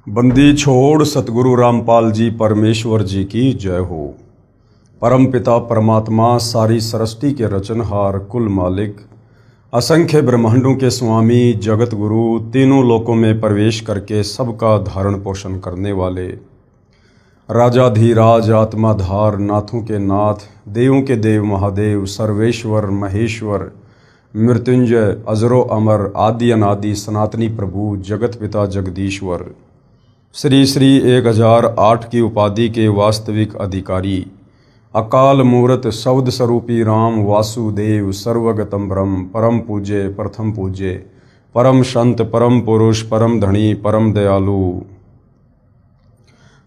बंदी छोड़ सतगुरु रामपाल जी परमेश्वर जी की जय हो। परम पिता परमात्मा सारी सृष्टि के रचनहार कुल मालिक असंख्य ब्रह्मांडों के स्वामी जगत गुरु तीनों लोकों में प्रवेश करके सबका धारण पोषण करने वाले राजाधीराज आत्माधार नाथों के नाथ देवों के देव महादेव सर्वेश्वर महेश्वर मृत्युंजय अजरो अमर आदि अनादि सनातनी प्रभु जगत पिता जगदीश्वर श्री श्री 1008 की उपाधि के वास्तविक अधिकारी अकाल मूर्त शब्द स्वरूपी राम वासुदेव सर्वगतम ब्रह्म परम पूज्य प्रथम पूज्य परम संत परम पुरुष परम धनी परम दयालु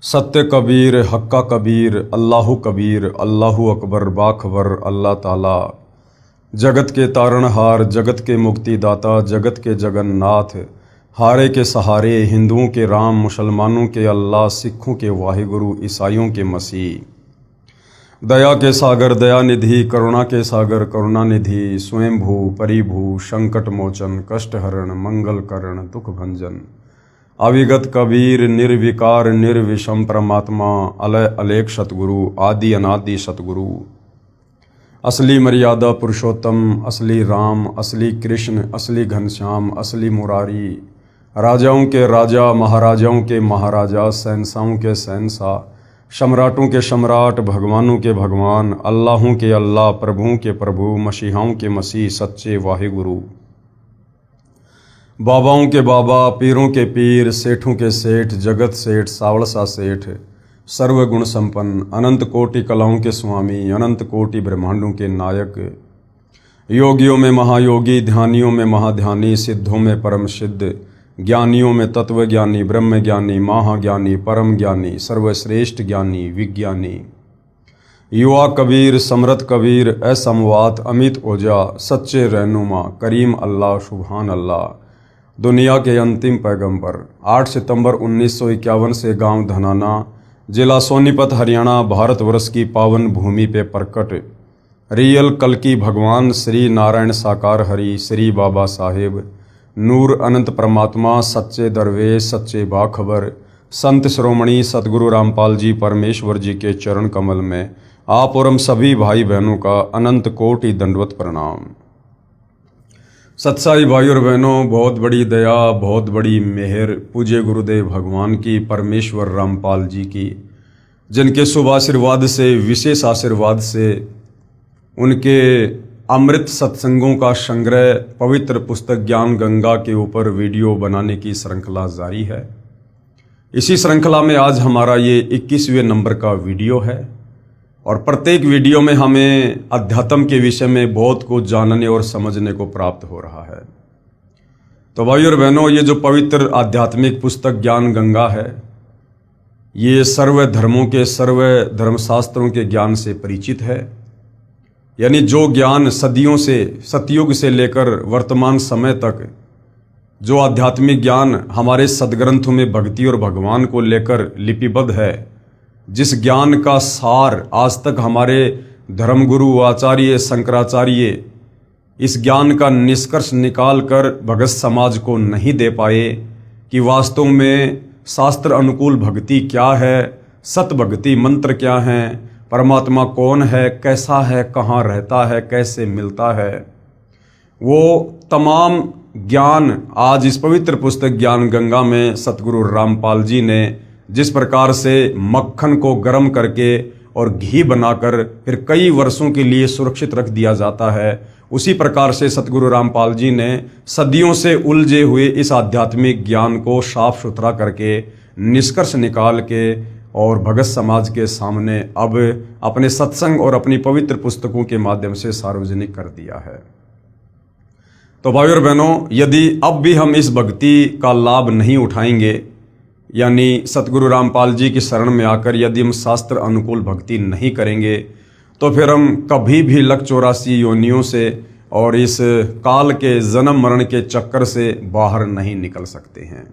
सत्य कबीर हक्का कबीर अल्लाहु अकबर बाखबर अल्लाह ताला जगत के तारणहार जगत के मुक्तिदाता जगत के जगन्नाथ हारे के सहारे हिंदुओं के राम मुसलमानों के अल्लाह सिखों के वाहिगुरु ईसाइयों के मसीह दया के सागर दयानिधि करुणा के सागर करुणानिधि स्वयंभू परिभू संकट मोचन कष्टहरण मंगल करण दुख भंजन अविगत कबीर निर्विकार निर्विषम परमात्मा अलय अलेख सतगुरु आदि अनादि सतगुरु असली मर्यादा पुरुषोत्तम असली राम असली कृष्ण असली घनश्याम असली मुरारी राजाओं के राजा महाराजाओं के महाराजा शहंशाहों के शहंशाह सम्राटों के सम्राट भगवानों के भगवान अल्लाहों के अल्लाह प्रभुओं के प्रभु मसीहाओं के मसीह सच्चे वाहिगुरु बाबाओं के बाबा पीरों के पीर सेठों के सेठ जगत सेठ सावड़सा सेठ सर्वगुण संपन्न अनंत कोटि कलाओं के स्वामी अनंत कोटि ब्रह्मांडों के नायक योगियों में महायोगी ध्यानियों में महाध्यानी सिद्धों में परम सिद्ध ज्ञानियों में तत्वज्ञानी ब्रह्मज्ञानी महाज्ञानी परम ज्ञानी सर्वश्रेष्ठ ज्ञानी विज्ञानी युवा कबीर समरथ कबीर असमवात अमित ओजा सच्चे रहनुमा करीम अल्लाह सुभान अल्लाह दुनिया के अंतिम पैगंबर 8 सितंबर 1951 से गांव धनाना जिला सोनीपत हरियाणा भारतवर्ष की पावन भूमि पे प्रकट रियल कल्कि भगवान श्री नारायण साकार हरि श्री बाबा साहेब नूर अनंत परमात्मा सच्चे दरवेश सच्चे बाखबर संत श्रोमणी सतगुरु रामपाल जी परमेश्वर जी के चरण कमल में आप और हम सभी भाई बहनों का अनंत कोटि दंडवत प्रणाम। सत्साई भाई और बहनों, बहुत बड़ी दया बहुत बड़ी मेहर पूज्य गुरुदेव भगवान की परमेश्वर रामपाल जी की, जिनके शुभ आशीर्वाद से विशेष आशीर्वाद से उनके अमृत सत्संगों का संग्रह पवित्र पुस्तक ज्ञान गंगा के ऊपर वीडियो बनाने की श्रृंखला जारी है। इसी श्रृंखला में आज हमारा ये 21वें नंबर का वीडियो है और प्रत्येक वीडियो में हमें अध्यात्म के विषय में बहुत कुछ जानने और समझने को प्राप्त हो रहा है। तो भाई और बहनों, ये जो पवित्र आध्यात्मिक पुस्तक ज्ञान गंगा है, ये सर्व धर्मों के सर्व धर्मशास्त्रों के ज्ञान से परिचित है। यानी जो ज्ञान सदियों से सतयुग से लेकर वर्तमान समय तक जो आध्यात्मिक ज्ञान हमारे सदग्रंथों में भक्ति और भगवान को लेकर लिपिबद्ध है, जिस ज्ञान का सार आज तक हमारे धर्मगुरु आचार्य शंकराचार्य इस ज्ञान का निष्कर्ष निकाल कर भगत समाज को नहीं दे पाए कि वास्तव में शास्त्र अनुकूल भक्ति क्या है, सत भक्ति मंत्र क्या हैं, परमात्मा कौन है, कैसा है, कहाँ रहता है, कैसे मिलता है, वो तमाम ज्ञान आज इस पवित्र पुस्तक ज्ञान गंगा में सतगुरु रामपाल जी ने जिस प्रकार से मक्खन को गर्म करके और घी बनाकर फिर कई वर्षों के लिए सुरक्षित रख दिया जाता है, उसी प्रकार से सतगुरु रामपाल जी ने सदियों से उलझे हुए इस आध्यात्मिक ज्ञान को साफ सुथरा करके निष्कर्ष निकाल के और भगत समाज के सामने अब अपने सत्संग और अपनी पवित्र पुस्तकों के माध्यम से सार्वजनिक कर दिया है। तो भाई और बहनों, यदि अब भी हम इस भक्ति का लाभ नहीं उठाएंगे, यानी सतगुरु रामपाल जी की शरण में आकर यदि हम शास्त्र अनुकूल भक्ति नहीं करेंगे, तो फिर हम कभी भी लक 84 योनियों से और इस काल के जन्म मरण के चक्कर से बाहर नहीं निकल सकते हैं।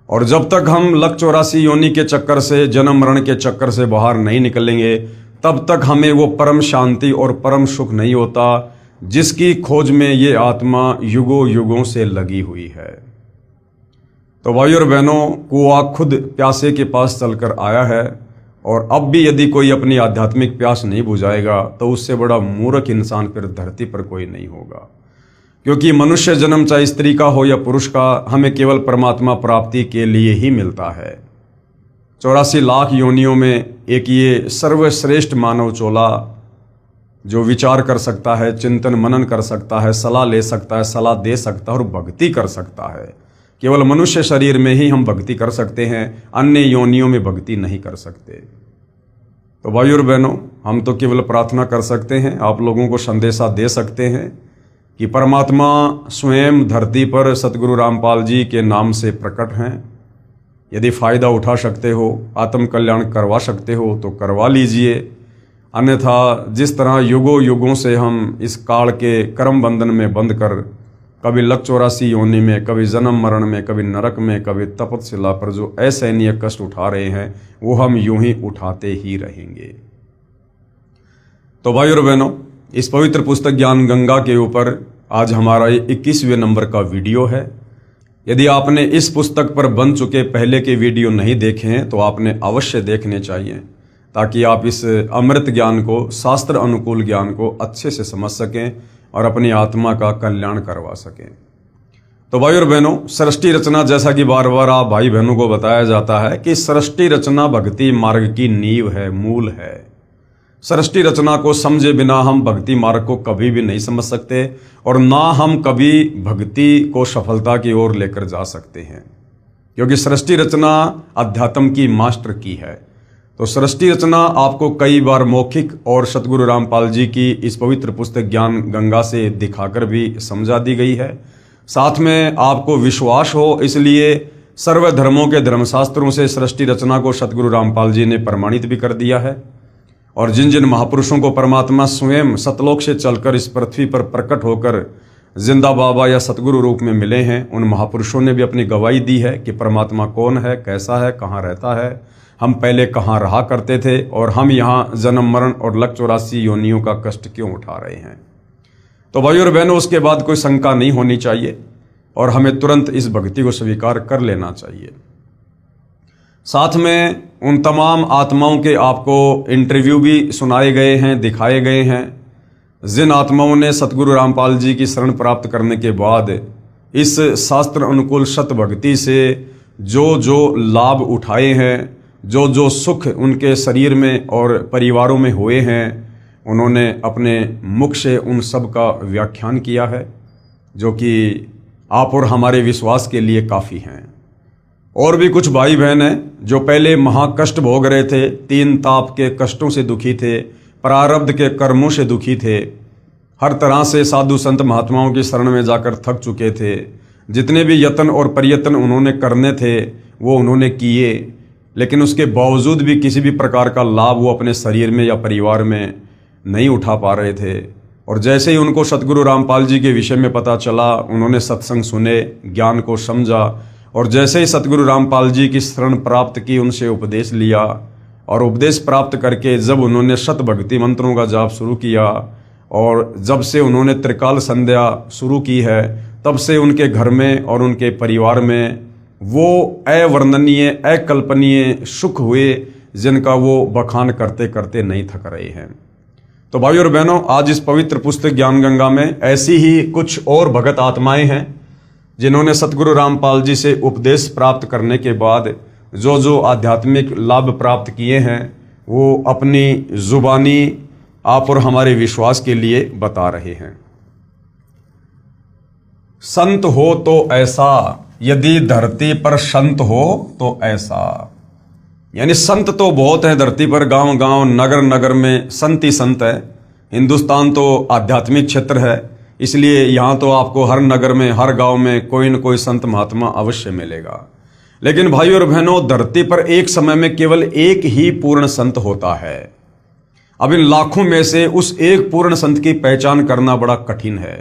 और जब तक हम लक 84 योनि के चक्कर से जन्म मरण के चक्कर से बाहर नहीं निकलेंगे, तब तक हमें वो परम शांति और परम सुख नहीं होता जिसकी खोज में ये आत्मा युगों युगों से लगी हुई है। तो भाई और बहनों, कुआं खुद प्यासे के पास चलकर आया है, और अब भी यदि कोई अपनी आध्यात्मिक प्यास नहीं बुझाएगा तो उससे बड़ा मूर्ख इंसान फिर धरती पर कोई नहीं होगा। क्योंकि मनुष्य जन्म चाहे स्त्री का हो या पुरुष का, हमें केवल परमात्मा प्राप्ति के लिए ही मिलता है। 84 लाख योनियों में एक ये सर्वश्रेष्ठ मानव चोला जो विचार कर सकता है, चिंतन मनन कर सकता है, सलाह ले सकता है, सलाह दे सकता है और भक्ति कर सकता है। केवल मनुष्य शरीर में ही हम भक्ति कर सकते हैं, अन्य योनियों में भक्ति नहीं कर सकते। तो भाई और बहनों, हम तो केवल प्रार्थना कर सकते हैं, आप लोगों को संदेशा दे सकते हैं कि परमात्मा स्वयं धरती पर सतगुरु रामपाल जी के नाम से प्रकट हैं। यदि फ़ायदा उठा सकते हो, आत्म कल्याण करवा सकते हो तो करवा लीजिए, अन्यथा जिस तरह युगों युगों से हम इस काल के कर्म बंधन में बंध कर कभी लक 84 योनि में, कभी जन्म मरण में, कभी नरक में, कभी तपतशिला पर जो असहनीय कष्ट उठा रहे हैं, वो हम यूं ही उठाते ही रहेंगे। तो भाई और बहनों, इस पवित्र पुस्तक ज्ञान गंगा के ऊपर आज हमारा 21वें नंबर का वीडियो है। यदि आपने इस पुस्तक पर बन चुके पहले के वीडियो नहीं देखे हैं तो आपने अवश्य देखने चाहिए, ताकि आप इस अमृत ज्ञान को, शास्त्र अनुकूल ज्ञान को अच्छे से समझ सकें और अपनी आत्मा का कल्याण करवा सकें। तो भाई और बहनों, सृष्टि रचना, जैसा कि बार बार आप भाई बहनों को बताया जाता है कि सृष्टि रचना भक्ति मार्ग की नींव है, मूल है। सृष्टि रचना को समझे बिना हम भक्ति मार्ग को कभी भी नहीं समझ सकते, और ना हम कभी भक्ति को सफलता की ओर लेकर जा सकते हैं, क्योंकि सृष्टि रचना अध्यात्म की मास्टर की है। तो सृष्टि रचना आपको कई बार मौखिक और सतगुरु रामपाल जी की इस पवित्र पुस्तक ज्ञान गंगा से दिखाकर भी समझा दी गई है। साथ में आपको विश्वास हो, इसलिए सर्व धर्मों के धर्मशास्त्रों से सृष्टि रचना को सतगुरु रामपाल जी ने प्रमाणित भी कर दिया है। और जिन जिन महापुरुषों को परमात्मा स्वयं सतलोक से चलकर इस पृथ्वी पर प्रकट होकर जिंदा बाबा या सतगुरु रूप में मिले हैं, उन महापुरुषों ने भी अपनी गवाही दी है कि परमात्मा कौन है, कैसा है, कहाँ रहता है, हम पहले कहाँ रहा करते थे, और हम यहाँ जन्म मरण और लक 84 योनियों का कष्ट क्यों उठा रहे हैं। तो भाई और बहनों, उसके बाद कोई शंका नहीं होनी चाहिए और हमें तुरंत इस भक्ति को स्वीकार कर लेना चाहिए। साथ में उन तमाम आत्माओं के आपको इंटरव्यू भी सुनाए गए हैं, दिखाए गए हैं, जिन आत्माओं ने सतगुरु रामपाल जी की शरण प्राप्त करने के बाद इस शास्त्र अनुकूल सत भक्ति से जो जो लाभ उठाए हैं, जो जो सुख उनके शरीर में और परिवारों में हुए हैं, उन्होंने अपने मुख से उन सब का व्याख्यान किया है, जो कि आप और हमारे विश्वास के लिए काफ़ी हैं। और भी कुछ भाई बहन हैं जो पहले महाकष्ट भोग रहे थे, 3 ताप के कष्टों से दुखी थे, प्रारब्ध के कर्मों से दुखी थे, हर तरह से साधु संत महात्माओं की शरण में जाकर थक चुके थे। जितने भी यत्न और प्रयत्न उन्होंने करने थे वो उन्होंने किए, लेकिन उसके बावजूद भी किसी भी प्रकार का लाभ वो अपने शरीर में या परिवार में नहीं उठा पा रहे थे। और जैसे ही उनको सतगुरु रामपाल जी के विषय में पता चला, उन्होंने सत्संग सुने, ज्ञान को समझा, और जैसे ही सतगुरु रामपाल जी की शरण प्राप्त की, उनसे उपदेश लिया, और उपदेश प्राप्त करके जब उन्होंने शत भक्ति मंत्रों का जाप शुरू किया, और जब से उन्होंने त्रिकाल संध्या शुरू की है, तब से उनके घर में और उनके परिवार में वो अवर्णनीय, अकल्पनीय सुख हुए, जिनका वो बखान करते करते नहीं थक रहे हैं। तो भाई और बहनों, आज इस पवित्र पुस्तक ज्ञान गंगा में ऐसी ही कुछ और भगत आत्माएं हैं जिन्होंने सतगुरु रामपाल जी से उपदेश प्राप्त करने के बाद जो जो आध्यात्मिक लाभ प्राप्त किए हैं, वो अपनी जुबानी आप और हमारे विश्वास के लिए बता रहे हैं। संत हो तो ऐसा, यदि धरती पर संत हो तो ऐसा। यानी संत तो बहुत है धरती पर, गांव गांव, नगर नगर में संत ही संत है। हिंदुस्तान तो आध्यात्मिक क्षेत्र है, इसलिए यहाँ तो आपको हर नगर में, हर गांव में कोई न कोई संत महात्मा अवश्य मिलेगा। लेकिन भाई और बहनों, धरती पर एक समय में केवल एक ही पूर्ण संत होता है। अब इन लाखों में से उस एक पूर्ण संत की पहचान करना बड़ा कठिन है।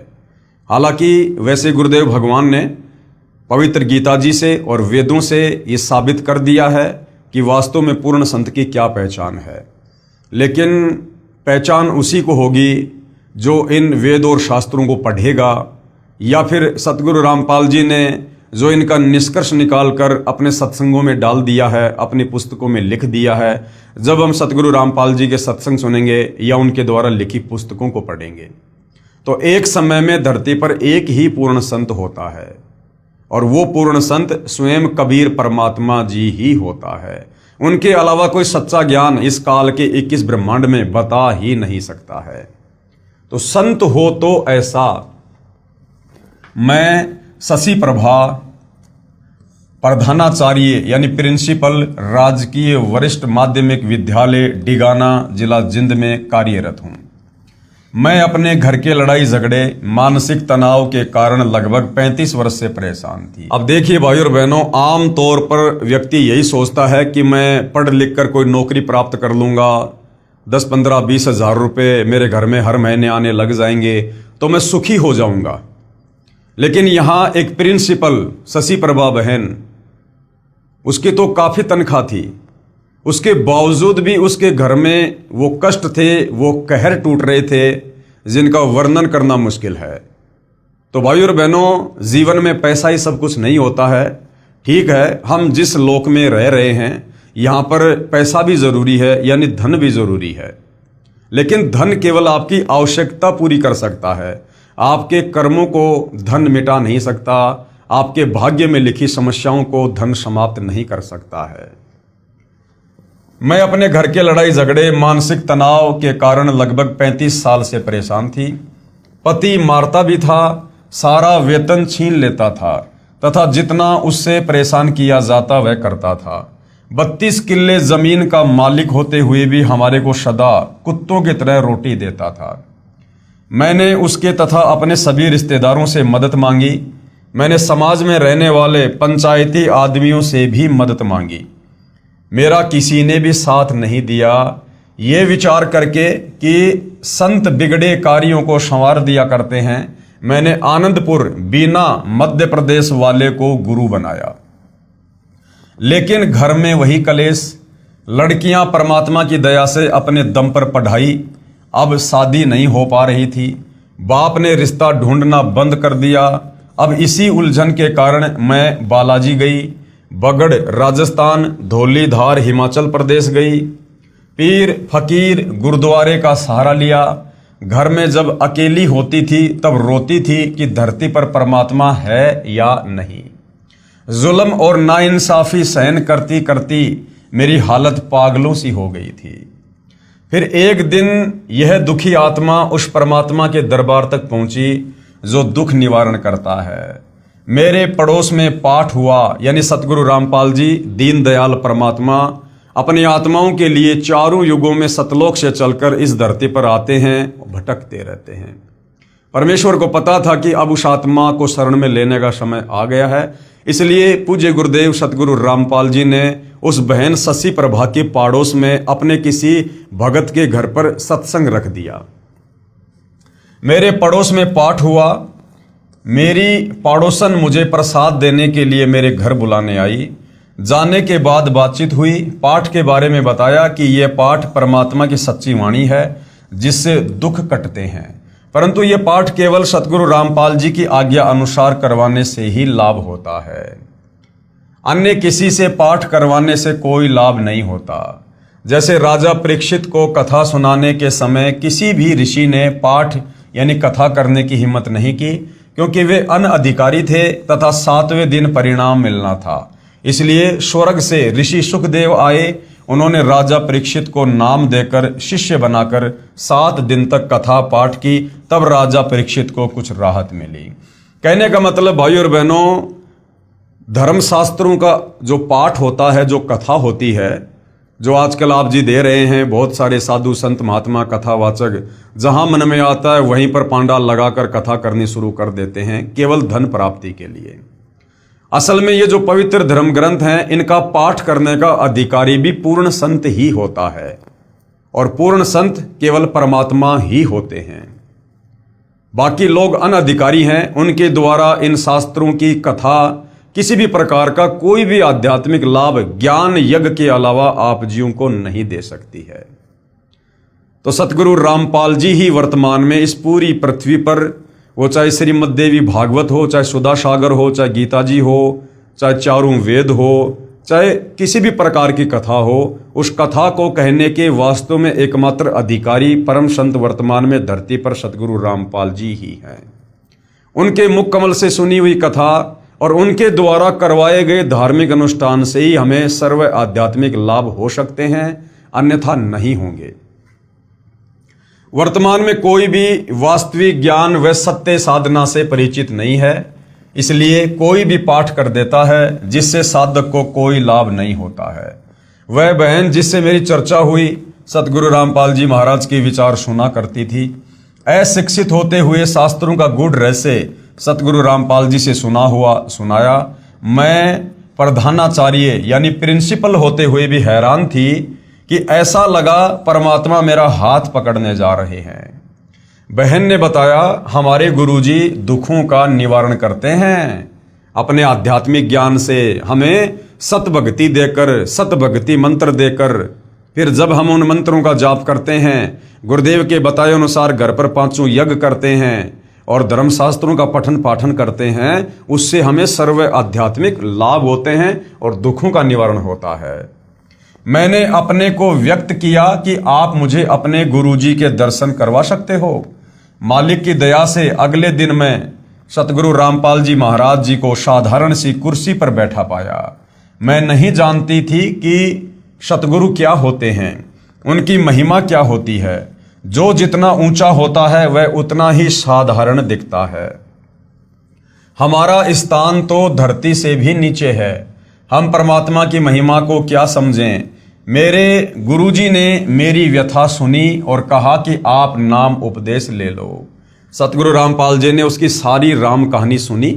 हालांकि वैसे गुरुदेव भगवान ने पवित्र गीता जी से और वेदों से ये साबित कर दिया है कि वास्तव में पूर्ण संत की क्या पहचान है। लेकिन पहचान उसी को होगी जो इन वेद और शास्त्रों को पढ़ेगा, या फिर सतगुरु रामपाल जी ने जो इनका निष्कर्ष निकालकर अपने सत्संगों में डाल दिया है, अपनी पुस्तकों में लिख दिया है। जब हम सतगुरु रामपाल जी के सत्संग सुनेंगे या उनके द्वारा लिखी पुस्तकों को पढ़ेंगे तो एक समय में धरती पर एक ही पूर्ण संत होता है और वो पूर्ण संत स्वयं कबीर परमात्मा जी ही होता है। उनके अलावा कोई सच्चा ज्ञान इस काल के 21 ब्रह्मांड में बता ही नहीं सकता है। तो संत हो तो ऐसा। मैं शशि प्रभा प्रधानाचार्य यानी प्रिंसिपल राजकीय वरिष्ठ माध्यमिक विद्यालय डिगाना जिला जिंद में कार्यरत हूं। मैं अपने घर के लड़ाई झगड़े मानसिक तनाव के कारण लगभग 35 वर्ष से परेशान थी। अब देखिए भाइयों और बहनों, आम तौर पर व्यक्ति यही सोचता है कि मैं पढ़ लिख कर कोई नौकरी प्राप्त कर लूंगा, 10, 15, 20 हजार रुपये मेरे घर में हर महीने आने लग जाएंगे तो मैं सुखी हो जाऊंगा। लेकिन यहाँ एक प्रिंसिपल शशि प्रभा बहन, उसकी तो काफ़ी तनख्वाह थी, उसके बावजूद भी उसके घर में वो कष्ट थे, वो कहर टूट रहे थे जिनका वर्णन करना मुश्किल है। तो भाइयों और बहनों, जीवन में पैसा ही सब कुछ नहीं होता है। ठीक है, हम जिस लोक में रह रहे हैं यहाँ पर पैसा भी ज़रूरी है, यानी धन भी ज़रूरी है। लेकिन धन केवल आपकी आवश्यकता पूरी कर सकता है, आपके कर्मों को धन मिटा नहीं सकता, आपके भाग्य में लिखी समस्याओं को धन समाप्त नहीं कर सकता है। मैं अपने घर के लड़ाई झगड़े मानसिक तनाव के कारण लगभग 35 साल से परेशान थी। पति मारता भी था, सारा वेतन छीन लेता था तथा जितना उससे परेशान किया जाता वह करता था। 32 किल्ले जमीन का मालिक होते हुए भी हमारे को सदा कुत्तों की तरह रोटी देता था। मैंने उसके तथा अपने सभी रिश्तेदारों से मदद मांगी। मैंने समाज में रहने वाले पंचायती आदमियों से भी मदद मांगी। मेरा किसी ने भी साथ नहीं दिया। ये विचार करके कि संत बिगड़े कार्यों को संवार दिया करते हैं, मैंने आनंदपुर बीना मध्य प्रदेश वाले को गुरु बनाया। लेकिन घर में वही कलेश। लड़कियां परमात्मा की दया से अपने दम पर पढ़ाई, अब शादी नहीं हो पा रही थी। बाप ने रिश्ता ढूंढना बंद कर दिया। अब इसी उलझन के कारण मैं बालाजी गई, बगड़ राजस्थान, धौलीधार हिमाचल प्रदेश गई, पीर फकीर गुरुद्वारे का सहारा लिया। घर में जब अकेली होती थी तब रोती थी कि धरती पर परमात्मा है या नहीं। जुल्म और नाइंसाफी सहन करती करती मेरी हालत पागलों सी हो गई थी। फिर एक दिन यह दुखी आत्मा उस परमात्मा के दरबार तक पहुंची जो दुख निवारण करता है। मेरे पड़ोस में पाठ हुआ, यानी सतगुरु रामपाल जी दीनदयाल परमात्मा अपनी आत्माओं के लिए चारों युगों में सतलोक से चलकर इस धरती पर आते हैं, भटकते रहते हैं। परमेश्वर को पता था कि अब उस आत्मा को शरण में लेने का समय आ गया है, इसलिए पूज्य गुरुदेव सतगुरु रामपाल जी ने उस बहन शशि प्रभा के पड़ोस में अपने किसी भगत के घर पर सत्संग रख दिया। मेरे पड़ोस में पाठ हुआ। मेरी पड़ोसन मुझे प्रसाद देने के लिए मेरे घर बुलाने आई। जाने के बाद बातचीत हुई। पाठ के बारे में बताया कि यह पाठ परमात्मा की सच्ची वाणी है जिससे दुख कटते हैं, परंतु यह पाठ केवल सतगुरु रामपाल जी की आज्ञा अनुसार करवाने से ही लाभ होता है। अन्य किसी से पाठ करवाने से कोई लाभ नहीं होता। जैसे राजा परीक्षित को कथा सुनाने के समय किसी भी ऋषि ने पाठ यानी कथा करने की हिम्मत नहीं की, क्योंकि वे अनअधिकारी थे तथा 7वें दिन परिणाम मिलना था। इसलिए स्वर्ग से ऋषि सुखदेव आए। उन्होंने राजा परीक्षित को नाम देकर शिष्य बनाकर 7 दिन तक कथा पाठ की, तब राजा परीक्षित को कुछ राहत मिली। कहने का मतलब भाइयों और बहनों, धर्मशास्त्रों का जो पाठ होता है, जो कथा होती है, जो आजकल आप जी दे रहे हैं, बहुत सारे साधु संत महात्मा कथावाचक जहां मन में आता है वहीं पर पांडाल लगाकर कथा करनी शुरू कर देते हैं, केवल धन प्राप्ति के लिए। असल में ये जो पवित्र धर्म ग्रंथ हैं, इनका पाठ करने का अधिकारी भी पूर्ण संत ही होता है, और पूर्ण संत केवल परमात्मा ही होते हैं। बाकी लोग अनधिकारी हैं, उनके द्वारा इन शास्त्रों की कथा किसी भी प्रकार का कोई भी आध्यात्मिक लाभ ज्ञान यज्ञ के अलावा आप जीवों को नहीं दे सकती है। तो सतगुरु रामपाल जी ही वर्तमान में इस पूरी पृथ्वी पर वो चाहे श्रीमद् देवी भागवत हो, चाहे सुधा सागर हो, चाहे गीता जी हो, चाहे चारों वेद हो, चाहे किसी भी प्रकार की कथा हो, उस कथा को कहने के वास्तव में एकमात्र अधिकारी परम संत वर्तमान में धरती पर सतगुरु रामपाल जी ही हैं। उनके मुख कमल से सुनी हुई कथा और उनके द्वारा करवाए गए धार्मिक अनुष्ठान से ही हमें सर्व आध्यात्मिक लाभ हो सकते हैं, अन्यथा नहीं होंगे। वर्तमान में कोई भी वास्तविक ज्ञान व सत्य साधना से परिचित नहीं है, इसलिए कोई भी पाठ कर देता है जिससे साधक को कोई लाभ नहीं होता है। वह बहन जिससे मेरी चर्चा हुई सतगुरु रामपाल जी महाराज के विचार सुना करती थी। अशिक्षित होते हुए शास्त्रों का गूढ़ रहस्य सतगुरु रामपाल जी से सुनाया। मैं प्रधानाचार्य यानी प्रिंसिपल होते हुए भी हैरान थी कि ऐसा लगा परमात्मा मेरा हाथ पकड़ने जा रहे हैं। बहन ने बताया, हमारे गुरुजी दुखों का निवारण करते हैं। अपने आध्यात्मिक ज्ञान से हमें सतभक्ति देकर, सतभक्ति मंत्र देकर, फिर जब हम उन मंत्रों का जाप करते हैं, गुरुदेव के बताए अनुसार घर पर 5 यज्ञ करते हैं और धर्मशास्त्रों का पठन पाठन करते हैं, उससे हमें सर्व आध्यात्मिक लाभ होते हैं और दुखों का निवारण होता है। मैंने अपने को व्यक्त किया कि आप मुझे अपने गुरुजी के दर्शन करवा सकते हो। मालिक की दया से अगले दिन मैं सतगुरु रामपाल जी महाराज जी को साधारण सी कुर्सी पर बैठा पाया। मैं नहीं जानती थी कि सतगुरु क्या होते हैं, उनकी महिमा क्या होती है। जो जितना ऊंचा होता है वह उतना ही साधारण दिखता है। हमारा स्थान तो धरती से भी नीचे है। हम परमात्मा की महिमा को क्या समझें। मेरे गुरुजी ने मेरी व्यथा सुनी और कहा कि आप नाम उपदेश ले लो। सतगुरु रामपाल जी ने उसकी सारी राम कहानी सुनी।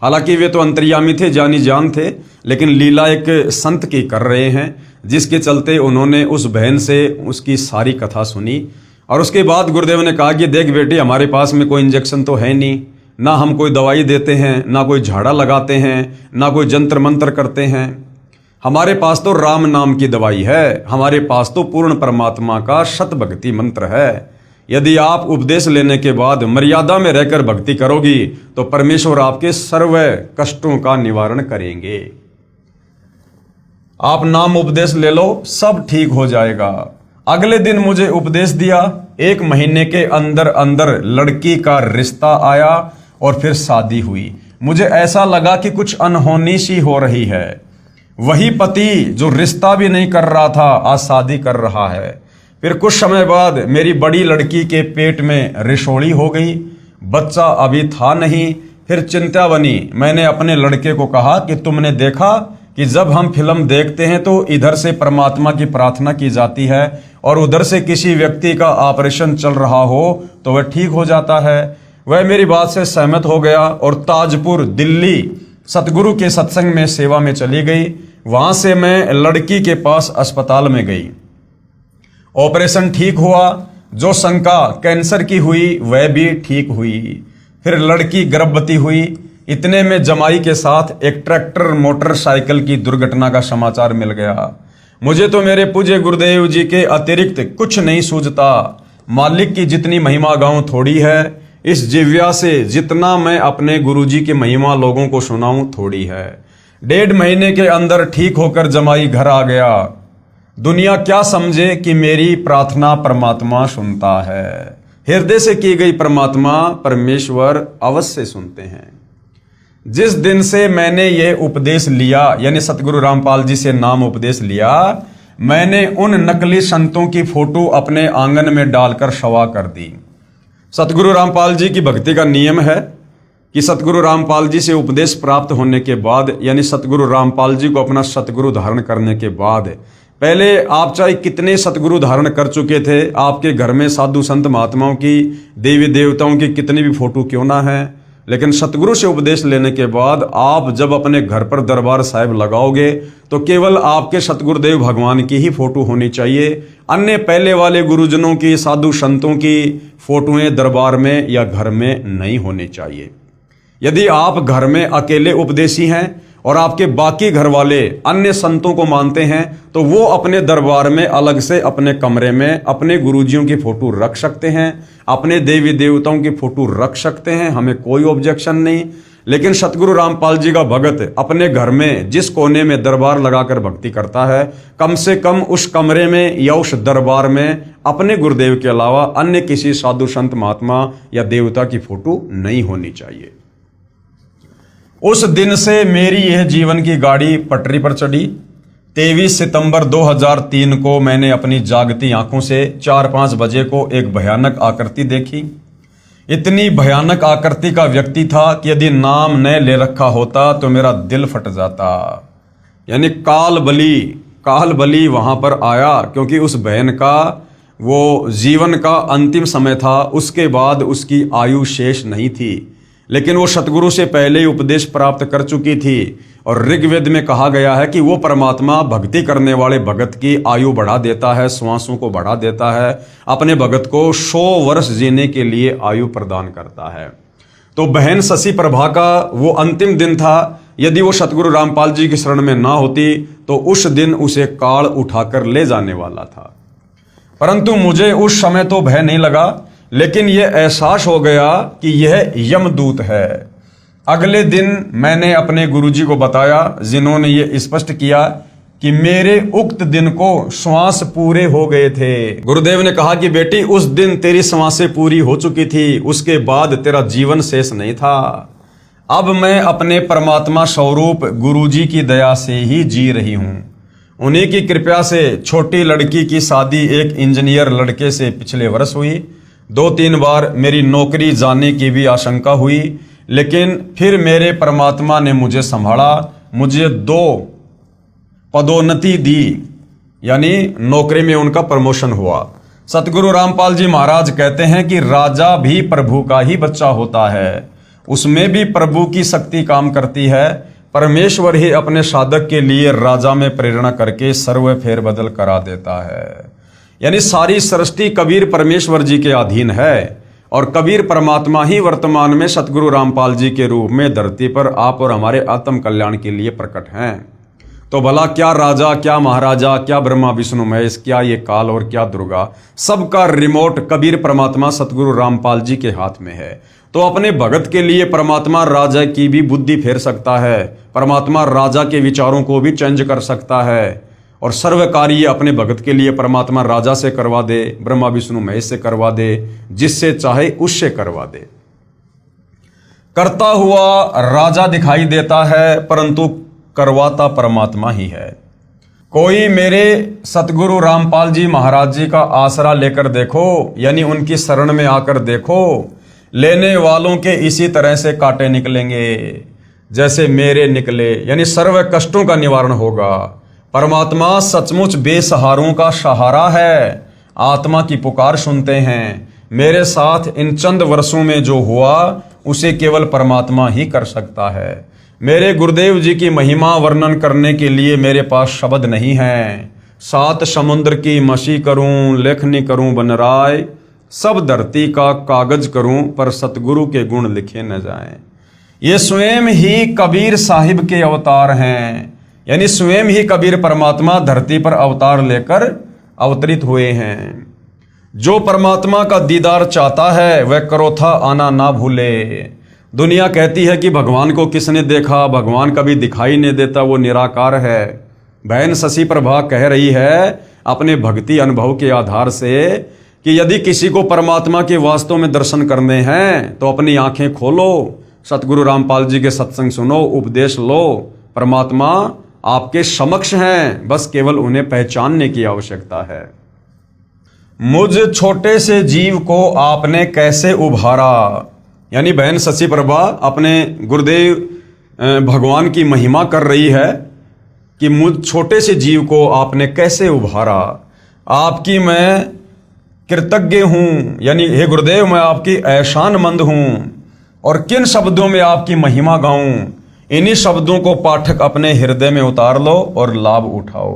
हालांकि वे तो अंतर्यामी थे, जानी जान थे, लेकिन लीला एक संत की कर रहे हैं, जिसके चलते उन्होंने उस बहन से उसकी सारी कथा सुनी। और उसके बाद गुरुदेव ने कहा कि देख बेटी, हमारे पास में कोई इंजेक्शन तो है नहीं, ना हम कोई दवाई देते हैं, ना कोई झाड़ा लगाते हैं, ना कोई जंत्र मंत्र करते हैं। हमारे पास तो राम नाम की दवाई है। हमारे पास तो पूर्ण परमात्मा का शत भक्ति मंत्र है। यदि आप उपदेश लेने के बाद मर्यादा में रहकर भक्ति करोगी तो परमेश्वर आपके सर्व कष्टों का निवारण करेंगे। आप नाम उपदेश ले लो, सब ठीक हो जाएगा। अगले दिन मुझे उपदेश दिया। 1 महीने के अंदर अंदर लड़की का रिश्ता आया और फिर शादी हुई। मुझे ऐसा लगा कि कुछ अनहोनी सी हो रही है। वही पति जो रिश्ता भी नहीं कर रहा था आज शादी कर रहा है। फिर कुछ समय बाद मेरी बड़ी लड़की के पेट में रिशोड़ी हो गई। बच्चा अभी था नहीं। फिर चिंता बनी। मैंने अपने लड़के को कहा कि तुमने देखा कि जब हम फिल्म देखते हैं तो इधर से परमात्मा की प्रार्थना की जाती है और उधर से किसी व्यक्ति का ऑपरेशन चल रहा हो तो वह ठीक हो जाता है। वह मेरी बात से सहमत हो गया और ताजपुर दिल्ली सतगुरु के सत्संग में सेवा में चली गई। वहां से मैं लड़की के पास अस्पताल में गई। ऑपरेशन ठीक हुआ। जो शंका कैंसर की हुई वह भी ठीक हुई। फिर लड़की गर्भवती हुई। इतने में जमाई के साथ एक ट्रैक्टर मोटरसाइकिल की दुर्घटना का समाचार मिल गया। मुझे तो मेरे पूज्य गुरुदेव जी के अतिरिक्त कुछ नहीं सूझता। मालिक की जितनी महिमा गाऊं थोड़ी है। इस जिव्या से जितना मैं अपने गुरुजी की महिमा लोगों को सुनाऊं थोड़ी है। 1.5 महीने के अंदर ठीक होकर जमाई घर आ गया। दुनिया क्या समझे कि मेरी प्रार्थना परमात्मा सुनता है। हृदय से की गई परमात्मा परमेश्वर अवश्य सुनते हैं। जिस दिन से मैंने यह उपदेश लिया, यानी सतगुरु रामपाल जी से नाम उपदेश लिया, मैंने उन नकली संतों की फोटो अपने आंगन में डालकर शवा कर दी। सतगुरु रामपाल जी की भक्ति का नियम है कि सतगुरु रामपाल जी से उपदेश प्राप्त होने के बाद, यानी सतगुरु रामपाल जी को अपना सतगुरु धारण करने के बाद, पहले आप चाहे कितने सतगुरु धारण कर चुके थे, आपके घर में साधु संत महात्माओं की, देवी देवताओं की कितनी भी फोटो क्यों ना है, लेकिन सतगुरु से उपदेश लेने के बाद आप जब अपने घर पर दरबार साहिब लगाओगे तो केवल आपके सतगुरुदेव भगवान की ही फोटो होनी चाहिए। अन्य पहले वाले गुरुजनों की, साधु संतों की फोटोएं दरबार में या घर में नहीं होनी चाहिए। यदि आप घर में अकेले उपदेशी हैं और आपके बाकी घर वाले अन्य संतों को मानते हैं, तो वो अपने दरबार में अलग से अपने कमरे में अपने गुरुजियों की फोटो रख सकते हैं, अपने देवी देवताओं की फोटो रख सकते हैं, हमें कोई ऑब्जेक्शन नहीं। लेकिन सतगुरु रामपाल जी का भगत अपने घर में जिस कोने में दरबार लगाकर भक्ति करता है, कम से कम उस कमरे में या उस दरबार में अपने गुरुदेव के अलावा अन्य किसी साधु संत महात्मा या देवता की फोटो नहीं होनी चाहिए। उस दिन से मेरी यह जीवन की गाड़ी पटरी पर चढ़ी। 23 सितंबर 2003 को मैंने अपनी जागती आंखों से 4-5 बजे को एक भयानक आकृति देखी। इतनी भयानक आकृति का व्यक्ति था कि यदि नाम न ले रखा होता तो मेरा दिल फट जाता। यानी काल बली वहां पर आया, क्योंकि उस बहन का वो जीवन का अंतिम समय था, उसके बाद उसकी आयु शेष नहीं थी। लेकिन वो सतगुरु से पहले ही उपदेश प्राप्त कर चुकी थी और ऋग्वेद में कहा गया है कि वो परमात्मा भक्ति करने वाले भगत की आयु बढ़ा देता है, श्वासों को बढ़ा देता है, अपने भगत को 100 वर्ष जीने के लिए आयु प्रदान करता है। तो बहन शशि प्रभा का वो अंतिम दिन था। यदि वो सतगुरु रामपाल जी की शरण में ना होती तो उस दिन उसे काल उठाकर ले जाने वाला था। परंतु मुझे उस समय तो भय नहीं लगा, लेकिन यह एहसास हो गया कि यह यमदूत है। अगले दिन मैंने अपने गुरुजी को बताया, जिन्होंने ये स्पष्ट किया कि मेरे उक्त दिन को श्वास पूरे हो गए थे। गुरुदेव ने कहा कि बेटी, उस दिन तेरी श्वासें पूरी हो चुकी थी, उसके बाद तेरा जीवन शेष नहीं था। अब मैं अपने परमात्मा स्वरूप गुरुजी की दया से ही जी रही हूं। उन्हीं की कृपा से छोटी लड़की की शादी एक इंजीनियर लड़के से पिछले वर्ष हुई। 2-3 बार मेरी नौकरी जाने की भी आशंका हुई, लेकिन फिर मेरे परमात्मा ने मुझे संभाला, मुझे 2 पदोन्नति दी, यानी नौकरी में उनका प्रमोशन हुआ। सतगुरु रामपाल जी महाराज कहते हैं कि राजा भी प्रभु का ही बच्चा होता है, उसमें भी प्रभु की शक्ति काम करती है। परमेश्वर ही अपने साधक के लिए राजा में प्रेरणा करके सर्व फेरबदल करा देता है। यानी सारी सृष्टि कबीर परमेश्वर जी के अधीन है और कबीर परमात्मा ही वर्तमान में सतगुरु रामपाल जी के रूप में धरती पर आप और हमारे आत्म कल्याण के लिए प्रकट हैं। तो भला क्या राजा, क्या महाराजा, क्या ब्रह्मा विष्णु महेश, क्या ये काल और क्या दुर्गा, सबका रिमोट कबीर परमात्मा सतगुरु रामपाल जी के हाथ में है। तो अपने भगत के लिए परमात्मा राजा की भी बुद्धि फेर सकता है, परमात्मा राजा के विचारों को भी चेंज कर सकता है और सर्व कार्य अपने भगत के लिए परमात्मा राजा से करवा दे, ब्रह्मा विष्णु महेश से करवा दे, जिससे चाहे उससे करवा दे। करता हुआ राजा दिखाई देता है, परंतु करवाता परमात्मा ही है। कोई मेरे सतगुरु रामपाल जी महाराज जी का आसरा लेकर देखो, यानी उनकी शरण में आकर देखो, लेने वालों के इसी तरह से कांटे निकलेंगे जैसे मेरे निकले, यानी सर्व कष्टों का निवारण होगा। परमात्मा सचमुच बेसहारों का सहारा है, आत्मा की पुकार सुनते हैं। मेरे साथ इन चंद वर्षों में जो हुआ उसे केवल परमात्मा ही कर सकता है। मेरे गुरुदेव जी की महिमा वर्णन करने के लिए मेरे पास शब्द नहीं है। 7 समुद्र की मसी करूं, लेखनी करूं बनराय, सब धरती का कागज करूं, पर सतगुरु के गुण लिखे न जाएं। ये स्वयं ही कबीर साहिब के अवतार हैं, यानी स्वयं ही कबीर परमात्मा धरती पर अवतार लेकर अवतरित हुए हैं। जो परमात्मा का दीदार चाहता है वह करोथा आना ना भूले। दुनिया कहती है कि भगवान को किसने देखा, भगवान कभी दिखाई नहीं देता, वो निराकार है। बहन शशि प्रभा कह रही है अपने भक्ति अनुभव के आधार से कि यदि किसी को परमात्मा के वास्तव में दर्शन करने हैं तो अपनी आंखें खोलो, सतगुरु रामपाल जी के सत्संग सुनो, उपदेश लो। परमात्मा आपके समक्ष हैं, बस केवल उन्हें पहचानने की आवश्यकता है। मुझ छोटे से जीव को आपने कैसे उभारा, यानी बहन शशि प्रभा अपने गुरुदेव भगवान की महिमा कर रही है कि मुझ छोटे से जीव को आपने कैसे उभारा। आपकी मैं कृतज्ञ हूं, यानी हे गुरुदेव मैं आपकी एहसानमंद हूं, और किन शब्दों में आपकी महिमा गाऊं, इन्हीं शब्दों को पाठक अपने हृदय में उतार लो और लाभ उठाओ।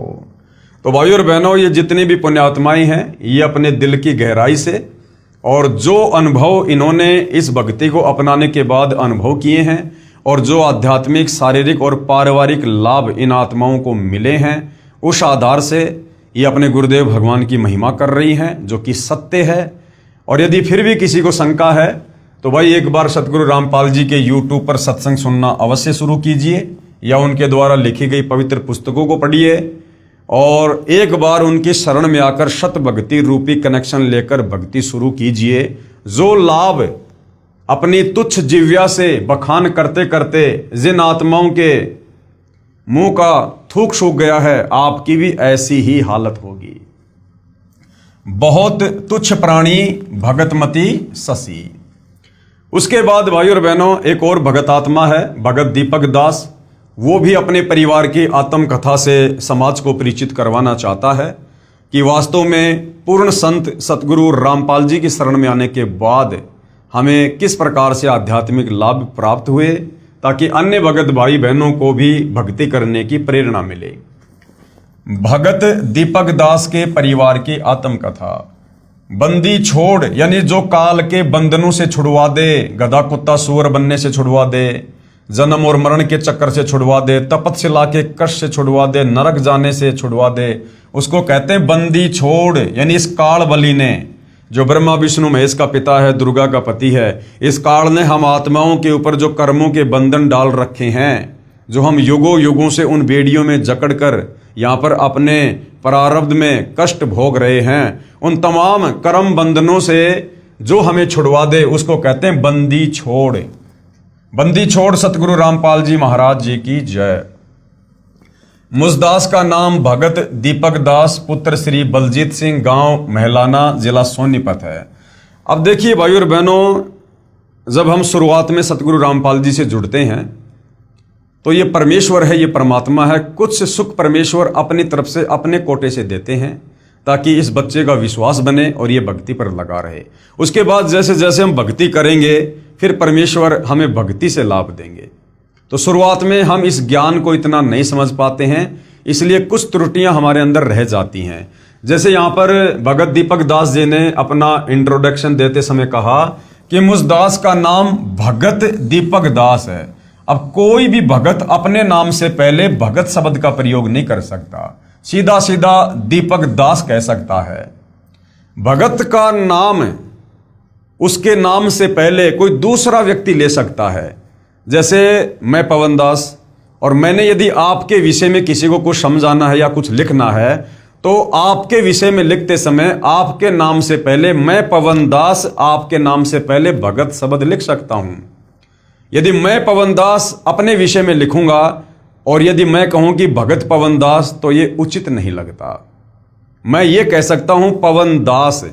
तो भाइयों और बहनों, ये जितनी भी पुण्यात्माएं हैं, ये अपने दिल की गहराई से और जो अनुभव इन्होंने इस भक्ति को अपनाने के बाद अनुभव किए हैं और जो आध्यात्मिक, शारीरिक और पारिवारिक लाभ इन आत्माओं को मिले हैं, उस आधार से ये अपने गुरुदेव भगवान की महिमा कर रही हैं, जो कि सत्य है। और यदि फिर भी किसी को शंका है तो भाई एक बार सतगुरु रामपाल जी के यूट्यूब पर सत्संग सुनना अवश्य शुरू कीजिए, या उनके द्वारा लिखी गई पवित्र पुस्तकों को पढ़िए, और एक बार उनकी शरण में आकर शत भक्ति रूपी कनेक्शन लेकर भक्ति शुरू कीजिए। जो लाभ अपनी तुच्छ जिव्या से बखान करते करते जिन आत्माओं के मुंह का थूक सूख गया है, आपकी भी ऐसी ही हालत होगी। बहुत तुच्छ प्राणी भगतमती शशि। उसके बाद भाई और बहनों, एक और भगत आत्मा है, भगत दीपक दास। वो भी अपने परिवार की आत्मकथा से समाज को परिचित करवाना चाहता है कि वास्तव में पूर्ण संत सतगुरु रामपाल जी की शरण में आने के बाद हमें किस प्रकार से आध्यात्मिक लाभ प्राप्त हुए, ताकि अन्य भगत भाई बहनों को भी भक्ति करने की प्रेरणा मिले। भगत दीपक दास के परिवार की आत्मकथा। बंदी छोड़, यानी जो काल के बंधनों से छुड़वा दे, गधा कुत्ता सूअर बनने से छुड़वा दे, जन्म और मरण के चक्कर से छुड़वा दे, तपस्या के कष्ट से छुड़वा दे, नरक जाने से छुड़वा दे, उसको कहते हैं बंदी छोड़। यानी इस काल बलि ने, जो ब्रह्मा विष्णु महेश का पिता है, दुर्गा का पति है, इस काल ने हम आत्माओं के ऊपर जो कर्मों के बंधन डाल रखे हैं, जो हम युगों युगों से उन बेड़ियों में जकड़ कर यहाँ पर अपने प्रारब्ध में कष्ट भोग रहे हैं, उन तमाम कर्म बंधनों से जो हमें छुड़वा दे, उसको कहते हैं बंदी छोड़। बंदी छोड़ सतगुरु रामपाल जी महाराज जी की जय। मुझदास का नाम भगत दीपक दास पुत्र श्री बलजीत सिंह, गांव महलाना, जिला सोनीपत है। अब देखिए भाई और बहनों, जब हम शुरुआत में सतगुरु रामपाल जी से जुड़ते हैं तो ये परमेश्वर है, ये परमात्मा है। कुछ सुख परमेश्वर अपनी तरफ से, अपने कोटे से देते हैं, ताकि इस बच्चे का विश्वास बने और ये भक्ति पर लगा रहे। उसके बाद जैसे जैसे हम भक्ति करेंगे, फिर परमेश्वर हमें भक्ति से लाभ देंगे। तो शुरुआत में हम इस ज्ञान को इतना नहीं समझ पाते हैं, इसलिए कुछ त्रुटियां हमारे अंदर रह जाती हैं। जैसे यहाँ पर भगत दीपक दास जी ने अपना इंट्रोडक्शन देते समय कहा कि मुझदास का नाम भगत दीपक दास है। अब कोई भी भगत अपने नाम से पहले भगत शब्द का प्रयोग नहीं कर सकता, सीधा सीधा दीपक दास कह सकता है। भगत का नाम उसके नाम से पहले कोई दूसरा व्यक्ति ले सकता है। जैसे मैं पवन दास, और मैंने यदि आपके विषय में किसी को कुछ समझाना है या कुछ लिखना है, तो आपके विषय में लिखते समय आपके नाम से पहले मैं पवन दास, आपके नाम से पहले भगत शब्द लिख सकता हूं। यदि मैं पवन दास अपने विषय में लिखूंगा और यदि मैं कहूं कि भगत पवन दास, तो ये उचित नहीं लगता। मैं ये कह सकता हूं पवन दास,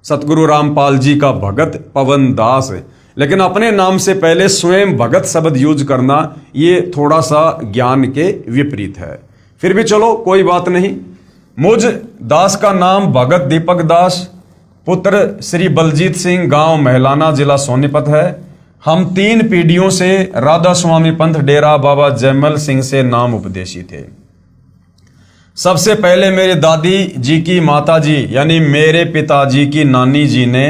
सतगुरु रामपाल जी का भगत पवन दास, लेकिन अपने नाम से पहले स्वयं भगत शब्द यूज करना ये थोड़ा सा ज्ञान के विपरीत है। फिर भी चलो कोई बात नहीं। मुझ दास का नाम भगत दीपक दास पुत्र श्री बलजीत सिंह, गांव महलाना, जिला सोनीपत है। हम 3 पीढ़ियों से राधा स्वामी पंथ डेरा बाबा जयमल सिंह से नाम उपदेशी थे। सबसे पहले मेरे दादी जी की माता जी, यानी मेरे पिताजी की नानी जी ने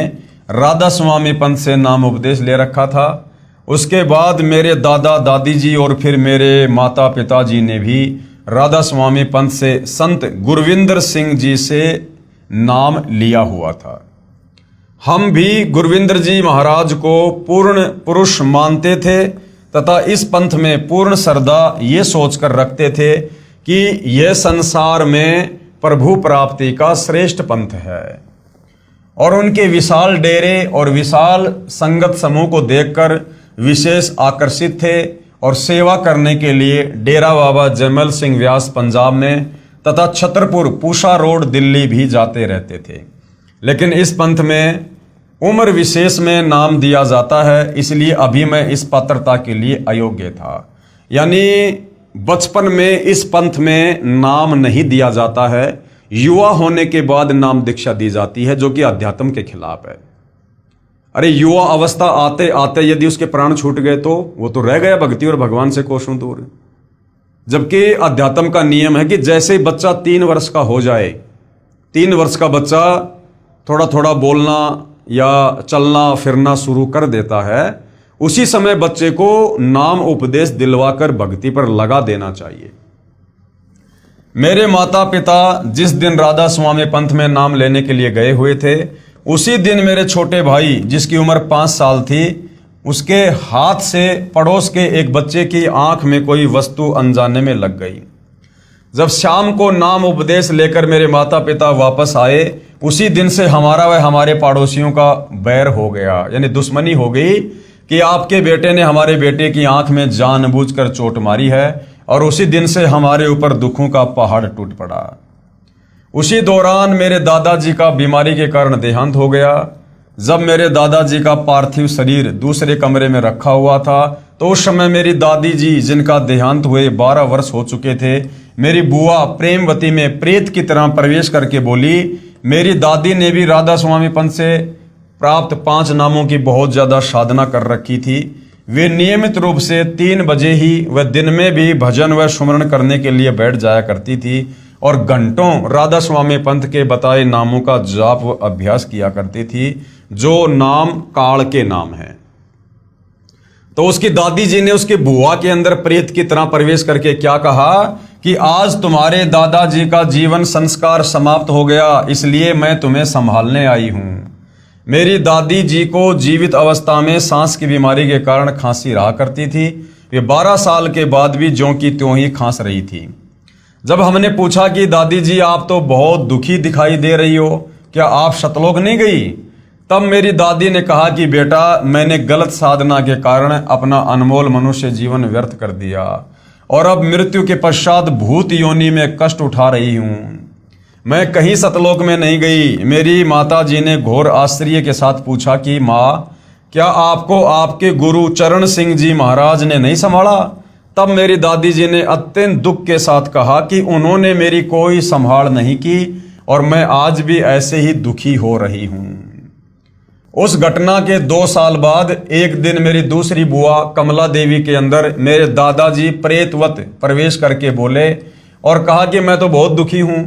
राधा स्वामी पंथ से नाम उपदेश ले रखा था। उसके बाद मेरे दादा दादी जी और फिर मेरे माता पिताजी ने भी राधा स्वामी पंथ से संत गुरविंदर सिंह जी से नाम लिया हुआ था। हम भी गुरविंदर जी महाराज को पूर्ण पुरुष मानते थे तथा इस पंथ में पूर्ण श्रद्धा ये सोचकर रखते थे कि यह संसार में प्रभु प्राप्ति का श्रेष्ठ पंथ है। और उनके विशाल डेरे और विशाल संगत समूह को देखकर विशेष आकर्षित थे और सेवा करने के लिए डेरा बाबा जयमल सिंह व्यास पंजाब में तथा छतरपुर पूषा रोड दिल्ली भी जाते रहते थे। लेकिन इस पंथ में उम्र विशेष में नाम दिया जाता है, इसलिए अभी मैं इस पात्रता के लिए अयोग्य था। यानी बचपन में इस पंथ में नाम नहीं दिया जाता है, युवा होने के बाद नाम दीक्षा दी जाती है, जो कि अध्यात्म के खिलाफ है। अरे युवा अवस्था आते आते यदि उसके प्राण छूट गए तो वो तो रह गया भक्ति और भगवान से कोसों दूर। जबकि अध्यात्म का नियम है कि जैसे ही बच्चा 3 वर्ष का हो जाए, 3 वर्ष का बच्चा थोड़ा थोड़ा बोलना या चलना फिरना शुरू कर देता है, उसी समय बच्चे को नाम उपदेश दिलवाकर भक्ति पर लगा देना चाहिए। मेरे माता पिता जिस दिन राधा स्वामी पंथ में नाम लेने के लिए गए हुए थे, उसी दिन मेरे छोटे भाई जिसकी उम्र 5 साल थी, उसके हाथ से पड़ोस के एक बच्चे की आंख में कोई वस्तु अनजाने में लग गई। जब शाम को नाम उपदेश लेकर मेरे माता पिता वापस आए, उसी दिन से हमारा व हमारे पड़ोसियों का बैर हो गया, यानी दुश्मनी हो गई कि आपके बेटे ने हमारे बेटे की आंख में जानबूझकर चोट मारी है, और उसी दिन से हमारे ऊपर दुखों का पहाड़ टूट पड़ा। उसी दौरान मेरे दादाजी का बीमारी के कारण देहांत हो गया। जब मेरे दादाजी का पार्थिव शरीर दूसरे कमरे में रखा हुआ था, तो उस समय मेरी दादी जी, जिनका देहांत हुए 12 वर्ष हो चुके थे, मेरी बुआ प्रेमवती में प्रेत की तरह प्रवेश करके बोली। मेरी दादी ने भी राधा स्वामी पंथ से प्राप्त 5 नामों की बहुत ज्यादा साधना कर रखी थी। वे नियमित रूप से 3 बजे ही व दिन में भी भजन व सुमरण करने के लिए बैठ जाया करती थी और घंटों राधा स्वामी पंथ के बताए नामों का जाप व अभ्यास किया करती थी, जो नाम काल के नाम है। तो उसकी दादी जी ने उसकी बुआ के अंदर प्रेत की तरह प्रवेश करके क्या कहा कि आज तुम्हारे दादाजी का जीवन संस्कार समाप्त हो गया, इसलिए मैं तुम्हें संभालने आई हूं। मेरी दादी जी को जीवित अवस्था में सांस की बीमारी के कारण खांसी रहा करती थी। वे 12 साल के बाद भी ज्यों की त्यों ही खांस रही थी। जब हमने पूछा कि दादी जी आप तो बहुत दुखी दिखाई दे रही हो, क्या आप सतलोक नहीं गई? तब मेरी दादी ने कहा कि बेटा, मैंने गलत साधना के कारण अपना अनमोल मनुष्य जीवन व्यर्थ कर दिया और अब मृत्यु के पश्चात भूत योनि में कष्ट उठा रही हूं। मैं कहीं सतलोक में नहीं गई। मेरी माता जी ने घोर आश्चर्य के साथ पूछा कि माँ, क्या आपको आपके गुरु चरण सिंह जी महाराज ने नहीं संभाला? तब मेरी दादी जी ने अत्यंत दुख के साथ कहा कि उन्होंने मेरी कोई संभाल नहीं की और मैं आज भी ऐसे ही दुखी हो रही हूं। उस घटना के 2 साल बाद एक दिन मेरी दूसरी बुआ कमला देवी के अंदर मेरे दादाजी प्रेतवत प्रवेश करके बोले और कहा कि मैं तो बहुत दुखी हूं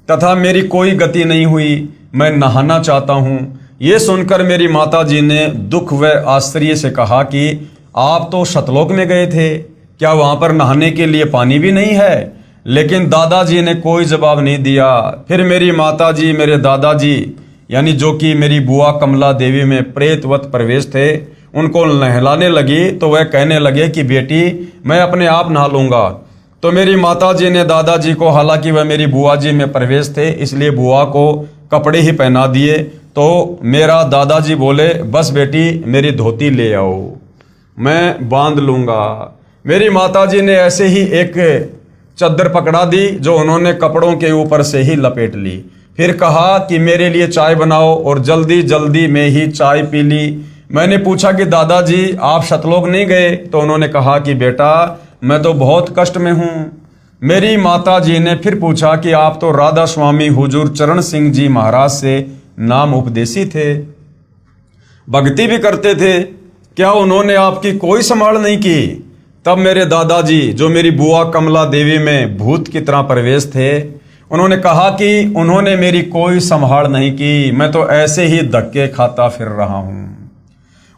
तथा मेरी कोई गति नहीं हुई, मैं नहाना चाहता हूं। ये सुनकर मेरी माता जी ने दुख व आश्चर्य से कहा कि आप तो सतलोक में गए थे, क्या वहां पर नहाने के लिए पानी भी नहीं है? लेकिन दादाजी ने कोई जवाब नहीं दिया। फिर मेरी माता जी मेरे दादाजी यानी जो कि मेरी बुआ कमला देवी में प्रेतवत प्रवेश थे, उनको नहलाने लगी तो वह कहने लगे कि बेटी, मैं अपने आप नहा लूंगा। तो मेरी माता जी ने दादाजी को, हालांकि वह मेरी बुआ जी में प्रवेश थे इसलिए बुआ को कपड़े ही पहना दिए। तो मेरा दादाजी बोले, बस बेटी मेरी धोती ले आओ, मैं बांध लूंगा। मेरी माता जी ने ऐसे ही एक चद्दर पकड़ा दी जो उन्होंने कपड़ों के ऊपर से ही लपेट ली। फिर कहा कि मेरे लिए चाय बनाओ और जल्दी जल्दी में ही चाय पी ली। मैंने पूछा कि दादाजी आप सतलोक नहीं गए? तो उन्होंने कहा कि बेटा, मैं तो बहुत कष्ट में हूं। मेरी माता जी ने फिर पूछा कि आप तो राधा स्वामी हुजूर चरण सिंह जी महाराज से नाम उपदेशी थे, भक्ति भी करते थे, क्या उन्होंने आपकी कोई संभाल नहीं की? तब मेरे दादाजी जो मेरी बुआ कमला देवी में भूत की तरह प्रवेश थे, उन्होंने कहा कि उन्होंने मेरी कोई संभाल नहीं की, मैं तो ऐसे ही धक्के खाता फिर रहा हूं।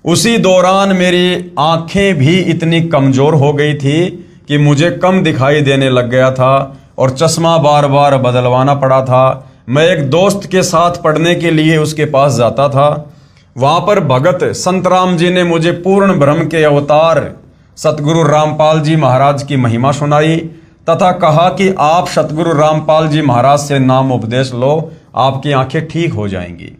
उसी दौरान मेरी आंखें भी इतनी कमजोर हो गई थी कि मुझे कम दिखाई देने लग गया था और चश्मा बार बार बदलवाना पड़ा था। मैं एक दोस्त के साथ पढ़ने के लिए उसके पास जाता था। वहां पर भगत संतराम जी ने मुझे पूर्ण ब्रह्म के अवतार सतगुरु रामपाल जी महाराज की महिमा सुनाई तथा कहा कि आप सतगुरु रामपाल जी महाराज से नाम उपदेश लो, आपकी आंखें ठीक हो जाएंगी।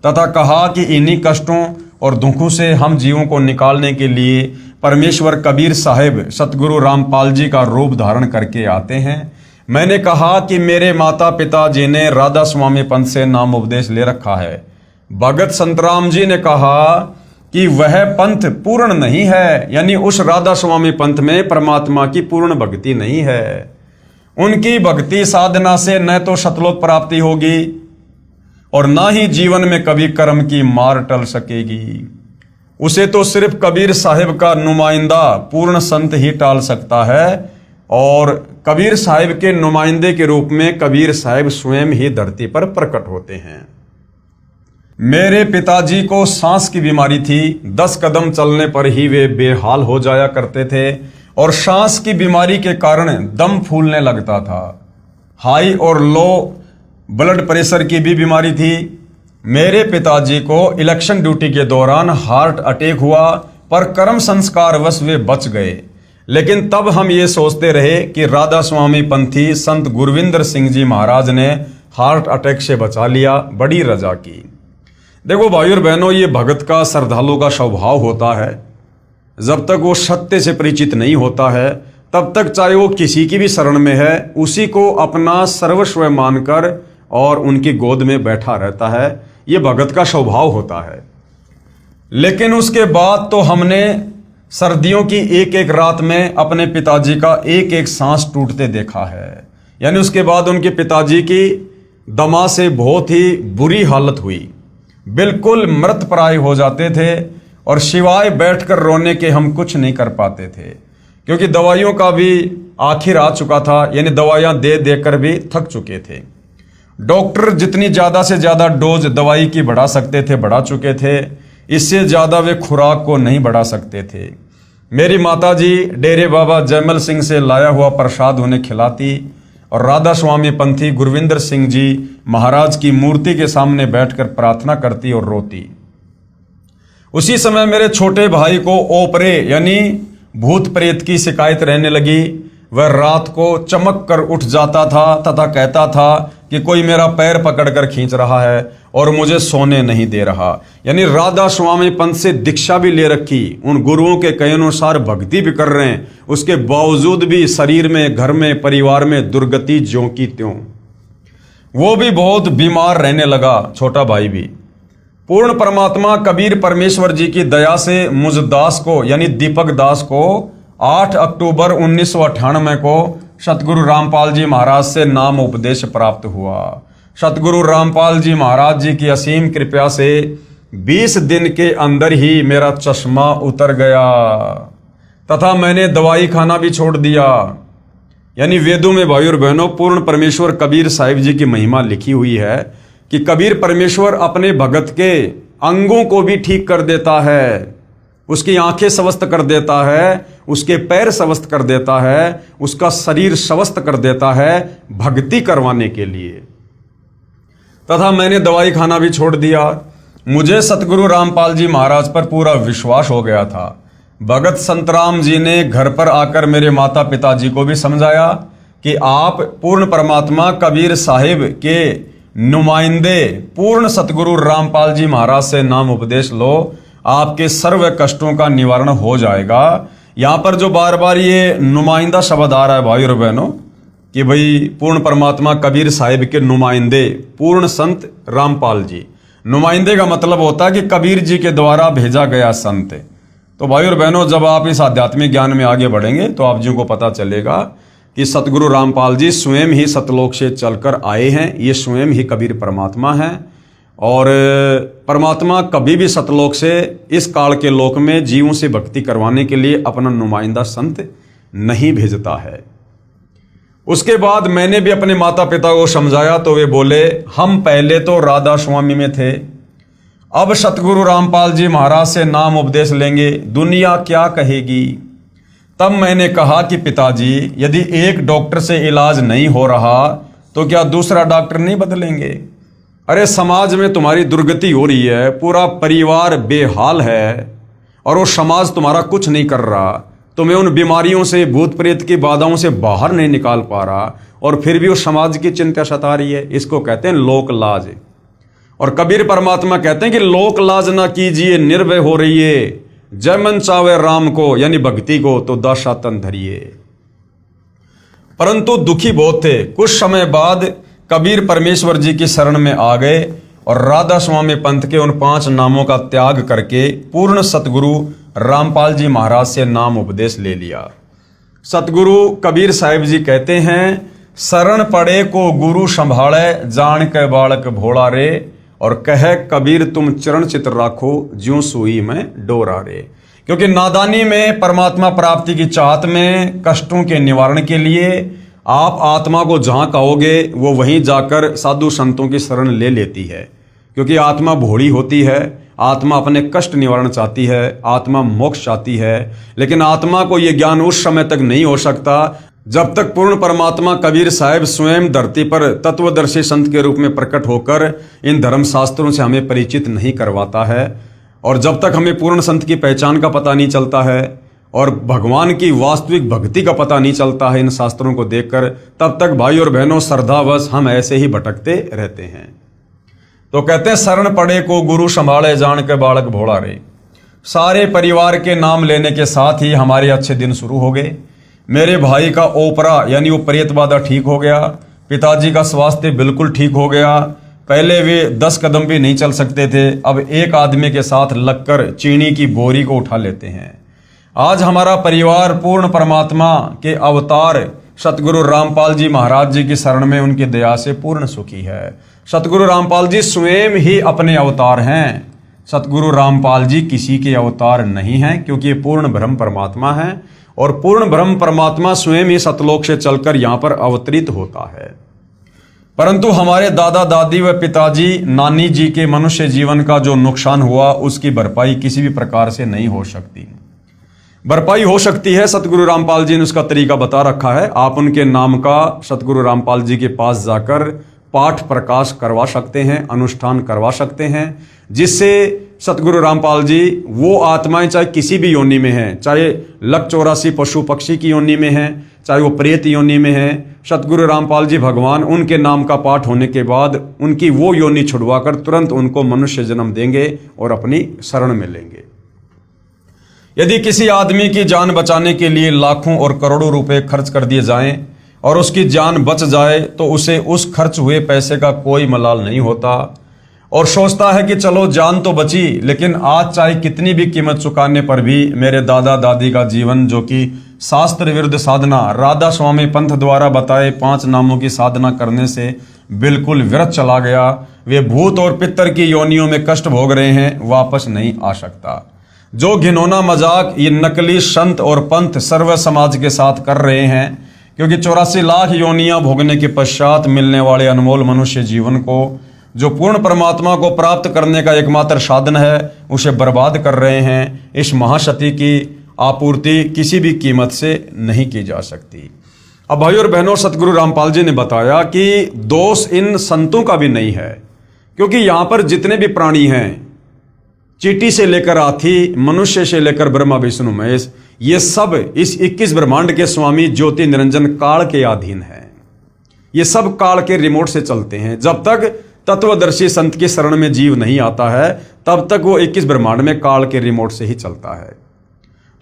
तथा कहा कि इन्हीं कष्टों और दुखों से हम जीवों को निकालने के लिए परमेश्वर कबीर साहिब सतगुरु रामपाल जी का रूप धारण करके आते हैं। मैंने कहा कि मेरे माता पिता जी ने राधा स्वामी पंथ से नाम उपदेश ले रखा है। भगत संतराम जी ने कहा कि वह पंथ पूर्ण नहीं है, यानी उस राधा स्वामी पंथ में परमात्मा की पूर्ण भक्ति नहीं है। उनकी भक्ति साधना से न तो सतलोक प्राप्ति होगी और ना ही जीवन में कभी कर्म की मार टल सकेगी। उसे तो सिर्फ कबीर साहिब का नुमाइंदा पूर्ण संत ही टाल सकता है और कबीर साहिब के नुमाइंदे के रूप में कबीर साहिब स्वयं ही धरती पर प्रकट होते हैं। मेरे पिताजी को सांस की बीमारी थी। 10 कदम चलने पर ही वे बेहाल हो जाया करते थे और सांस की बीमारी के कारण दम फूलने लगता था। हाई और लो ब्लड प्रेशर की भी बीमारी थी। मेरे पिताजी को इलेक्शन ड्यूटी के दौरान हार्ट अटैक हुआ, पर कर्म संस्कारवश वे बच गए। लेकिन तब हम ये सोचते रहे कि राधा स्वामी पंथी संत गुरविंदर सिंह जी महाराज ने हार्ट अटैक से बचा लिया। बड़ी रजा की। देखो भाई और बहनों, ये भगत का, श्रद्धालु का स्वभाव होता है। जब तक वो सत्य से परिचित नहीं होता है तब तक चाहे वो किसी की भी शरण में है, उसी को अपना सर्वस्व मानकर और उनकी गोद में बैठा रहता है। ये भगत का स्वभाव होता है। लेकिन उसके बाद तो हमने सर्दियों की एक एक रात में अपने पिताजी का एक एक सांस टूटते देखा है। यानी उसके बाद उनके पिताजी की दमा से बहुत ही बुरी हालत हुई, बिल्कुल मृतप्राय हो जाते थे और सिवाय बैठकर रोने के हम कुछ नहीं कर पाते थे, क्योंकि दवाइयों का भी आखिर आ चुका था। यानी दवाइयां दे देकर भी थक चुके थे। डॉक्टर जितनी ज़्यादा से ज़्यादा डोज दवाई की बढ़ा सकते थे बढ़ा चुके थे, इससे ज़्यादा वे खुराक को नहीं बढ़ा सकते थे। मेरी माताजी डेरे बाबा जयमल सिंह से लाया हुआ प्रसाद उन्हें खिलाती और राधा स्वामी पंथी गुरविंदर सिंह जी महाराज की मूर्ति के सामने बैठकर प्रार्थना करती और रोती। उसी समय मेरे छोटे भाई को ओपरे यानी भूत प्रेत की शिकायत रहने लगी। वह रात को चमक कर उठ जाता था तथा कहता था कि कोई मेरा पैर पकड़कर खींच रहा है और मुझे सोने नहीं दे रहा। यानी राधा स्वामी पंथ से दीक्षा भी ले रखी, उन गुरुओं के कहे अनुसार भक्ति भी कर रहे हैं, उसके बावजूद भी शरीर में, घर में, परिवार में दुर्गति ज्यों की त्यों। वो भी बहुत बीमार रहने लगा, छोटा भाई भी। पूर्ण परमात्मा कबीर परमेश्वर जी की दया से मुझ दास को यानी दीपक दास को 8 अक्टूबर 1998 को सतगुरु रामपाल जी महाराज से नाम उपदेश प्राप्त हुआ। सतगुरु रामपाल जी महाराज जी की असीम कृपा से 20 दिन के अंदर ही मेरा चश्मा उतर गया तथा मैंने दवाई खाना भी छोड़ दिया। यानी वेदों में भाई और बहनों पूर्ण परमेश्वर कबीर साहिब जी की महिमा लिखी हुई है कि कबीर परमेश्वर अपने भगत के अंगों को भी ठीक कर देता है, उसकी आंखें स्वस्थ कर देता है, उसके पैर स्वस्थ कर देता है, उसका शरीर स्वस्थ कर देता है भक्ति करवाने के लिए। तथा मैंने दवाई खाना भी छोड़ दिया। मुझे सतगुरु रामपाल जी महाराज पर पूरा विश्वास हो गया था। भगत संतराम जी ने घर पर आकर मेरे माता पिताजी को भी समझाया कि आप पूर्ण परमात्मा कबीर साहिब के नुमाइंदे पूर्ण सतगुरु रामपाल जी महाराज से नाम उपदेश लो, आपके सर्व कष्टों का निवारण हो जाएगा। यहाँ पर जो बार बार ये नुमाइंदा शब्द आ रहा है भाई और बहनों कि भाई पूर्ण परमात्मा कबीर साहिब के नुमाइंदे पूर्ण संत रामपाल जी, नुमाइंदे का मतलब होता है कि कबीर जी के द्वारा भेजा गया संत। तो भाई और बहनों, जब आप इस आध्यात्मिक ज्ञान में आगे बढ़ेंगे तो आप जी को पता चलेगा कि सतगुरु रामपाल जी स्वयं ही सतलोक से चलकर आए हैं। ये स्वयं ही कबीर परमात्मा हैं और परमात्मा कभी भी सतलोक से इस काल के लोक में जीवों से भक्ति करवाने के लिए अपना नुमाइंदा संत नहीं भेजता है। उसके बाद मैंने भी अपने माता पिता को समझाया तो वे बोले, हम पहले तो राधा स्वामी में थे, अब सतगुरु रामपाल जी महाराज से नाम उपदेश लेंगे, दुनिया क्या कहेगी। तब मैंने कहा कि पिताजी, यदि एक डॉक्टर से इलाज नहीं हो रहा तो क्या दूसरा डॉक्टर नहीं बदलेंगे? अरे समाज में तुम्हारी दुर्गति हो रही है, पूरा परिवार बेहाल है और वो समाज तुम्हारा कुछ नहीं कर रहा, तुम्हें उन बीमारियों से, भूत प्रेत की बाधाओं से बाहर नहीं निकाल पा रहा और फिर भी उस समाज की चिंता सता रही है। इसको कहते हैं लोक लाज। और कबीर परमात्मा कहते हैं कि लोक लाज ना कीजिए, निर्भय हो रहिए, जय मन चावे राम को यानी भक्ति को तो दशा तन धरिए। परंतु दुखी बहुत थे। कुछ समय बाद कबीर परमेश्वर जी की शरण में आ गए और राधा स्वामी पंथ के उन 5 नामों का त्याग करके पूर्ण सतगुरु रामपाल जी महाराज से नाम उपदेश ले लिया। सतगुरु कबीर साहिब जी कहते हैं, शरण पड़े को गुरु संभाले, जान के बालक भोला रे, और कहे कबीर तुम चरण चित्र राखो, ज्यों सुई में डोरा रे। क्योंकि नादानी में परमात्मा प्राप्ति की चाहत में कष्टों के निवारण के लिए आप आत्मा को जहाँ कहोगे वो वहीं जाकर साधु संतों की शरण ले लेती है। क्योंकि आत्मा भोली होती है, आत्मा अपने कष्ट निवारण चाहती है, आत्मा मोक्ष चाहती है, लेकिन आत्मा को यह ज्ञान उस समय तक नहीं हो सकता जब तक पूर्ण परमात्मा कबीर साहब स्वयं धरती पर तत्वदर्शी संत के रूप में प्रकट होकर इन धर्म शास्त्रों से हमें परिचित नहीं करवाता है। और जब तक हमें पूर्ण संत की पहचान का पता नहीं चलता है और भगवान की वास्तविक भक्ति का पता नहीं चलता है इन शास्त्रों को देखकर, तब तक भाई और बहनों श्रद्धावश हम ऐसे ही भटकते रहते हैं। तो कहते हैं शरण पड़े को गुरु संभाले जान के बालक भोला रे। सारे परिवार के नाम लेने के साथ ही हमारे अच्छे दिन शुरू हो गए। मेरे भाई का ओपरा यानी वो प्रेत बाधा ठीक हो गया, पिताजी का स्वास्थ्य बिल्कुल ठीक हो गया। पहले वे 10 कदम भी नहीं चल सकते थे, अब एक आदमी के साथ लगकर चीनी की बोरी को उठा लेते हैं। आज हमारा परिवार पूर्ण परमात्मा के अवतार सतगुरु रामपाल जी महाराज जी की शरण में उनकी दया से पूर्ण सुखी है। सतगुरु रामपाल जी स्वयं ही अपने अवतार हैं। सतगुरु रामपाल जी किसी के अवतार नहीं हैं, क्योंकि ये पूर्ण ब्रह्म परमात्मा है और पूर्ण ब्रह्म परमात्मा स्वयं ही सतलोक से चलकर यहाँ पर अवतरित होता है। परंतु हमारे दादा दादी व पिताजी नानी जी के मनुष्य जीवन का जो नुकसान हुआ उसकी भरपाई किसी भी प्रकार से नहीं हो सकती। भरपाई हो सकती है, सतगुरु रामपाल जी ने उसका तरीका बता रखा है। आप उनके नाम का सतगुरु रामपाल जी के पास जाकर पाठ प्रकाश करवा सकते हैं, अनुष्ठान करवा सकते हैं, जिससे सतगुरु रामपाल जी वो आत्माएं चाहे किसी भी योनि में हैं, चाहे लक 84 पशु पक्षी की योनि में हैं, चाहे वो प्रेत योनि में हैं, सतगुरु रामपाल जी भगवान उनके नाम का पाठ होने के बाद उनकी वो योनि छुड़वाकर तुरंत उनको मनुष्य जन्म देंगे और अपनी शरण में लेंगे। यदि किसी आदमी की जान बचाने के लिए लाखों और करोड़ों रुपए खर्च कर दिए जाएं और उसकी जान बच जाए तो उसे उस खर्च हुए पैसे का कोई मलाल नहीं होता और सोचता है कि चलो जान तो बची, लेकिन आज चाहे कितनी भी कीमत चुकाने पर भी मेरे दादा दादी का जीवन, जो कि शास्त्र विरुद्ध साधना राधा स्वामी पंथ द्वारा बताए 5 नामों की साधना करने से बिल्कुल व्यर्थ चला गया। वे भूत और पितर की योनियों में कष्ट भोग रहे हैं, वापस नहीं आ सकता। जो घिनौना मजाक ये नकली संत और पंथ सर्व समाज के साथ कर रहे हैं, क्योंकि 84 लाख योनियां भोगने के पश्चात मिलने वाले अनमोल मनुष्य जीवन को, जो पूर्ण परमात्मा को प्राप्त करने का एकमात्र साधन है, उसे बर्बाद कर रहे हैं। इस महाशक्ति की आपूर्ति किसी भी कीमत से नहीं की जा सकती। अब भाई और बहनों, सतगुरु रामपाल जी ने बताया कि दोष इन संतों का भी नहीं है, क्योंकि यहाँ पर जितने भी प्राणी हैं, चींटी से लेकर हाथी, मनुष्य से लेकर ब्रह्मा विष्णु महेश, ये सब इस 21 ब्रह्मांड के स्वामी ज्योति निरंजन काल के अधीन हैं। ये सब काल के रिमोट से चलते हैं। जब तक तत्वदर्शी संत की शरण में जीव नहीं आता है, तब तक वो 21 ब्रह्मांड में काल के रिमोट से ही चलता है।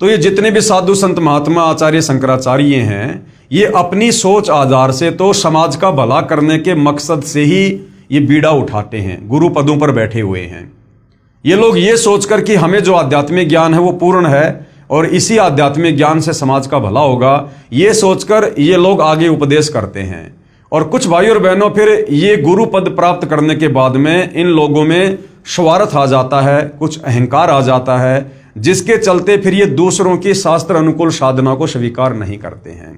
तो ये जितने भी साधु संत महात्मा आचार्य शंकराचार्य हैं, ये अपनी सोच आधार से तो समाज का भला करने के मकसद से ही ये बीड़ा उठाते हैं, गुरु पदों पर बैठे हुए हैं। ये लोग ये सोचकर कि हमें जो आध्यात्मिक ज्ञान है वो पूर्ण है और इसी आध्यात्मिक ज्ञान से समाज का भला होगा, ये सोचकर ये लोग आगे उपदेश करते हैं। और कुछ भाई और बहनों, फिर ये गुरु पद प्राप्त करने के बाद में इन लोगों में स्वार्थ आ जाता है, कुछ अहंकार आ जाता है, जिसके चलते फिर ये दूसरों की शास्त्र अनुकूल साधना को स्वीकार नहीं करते हैं।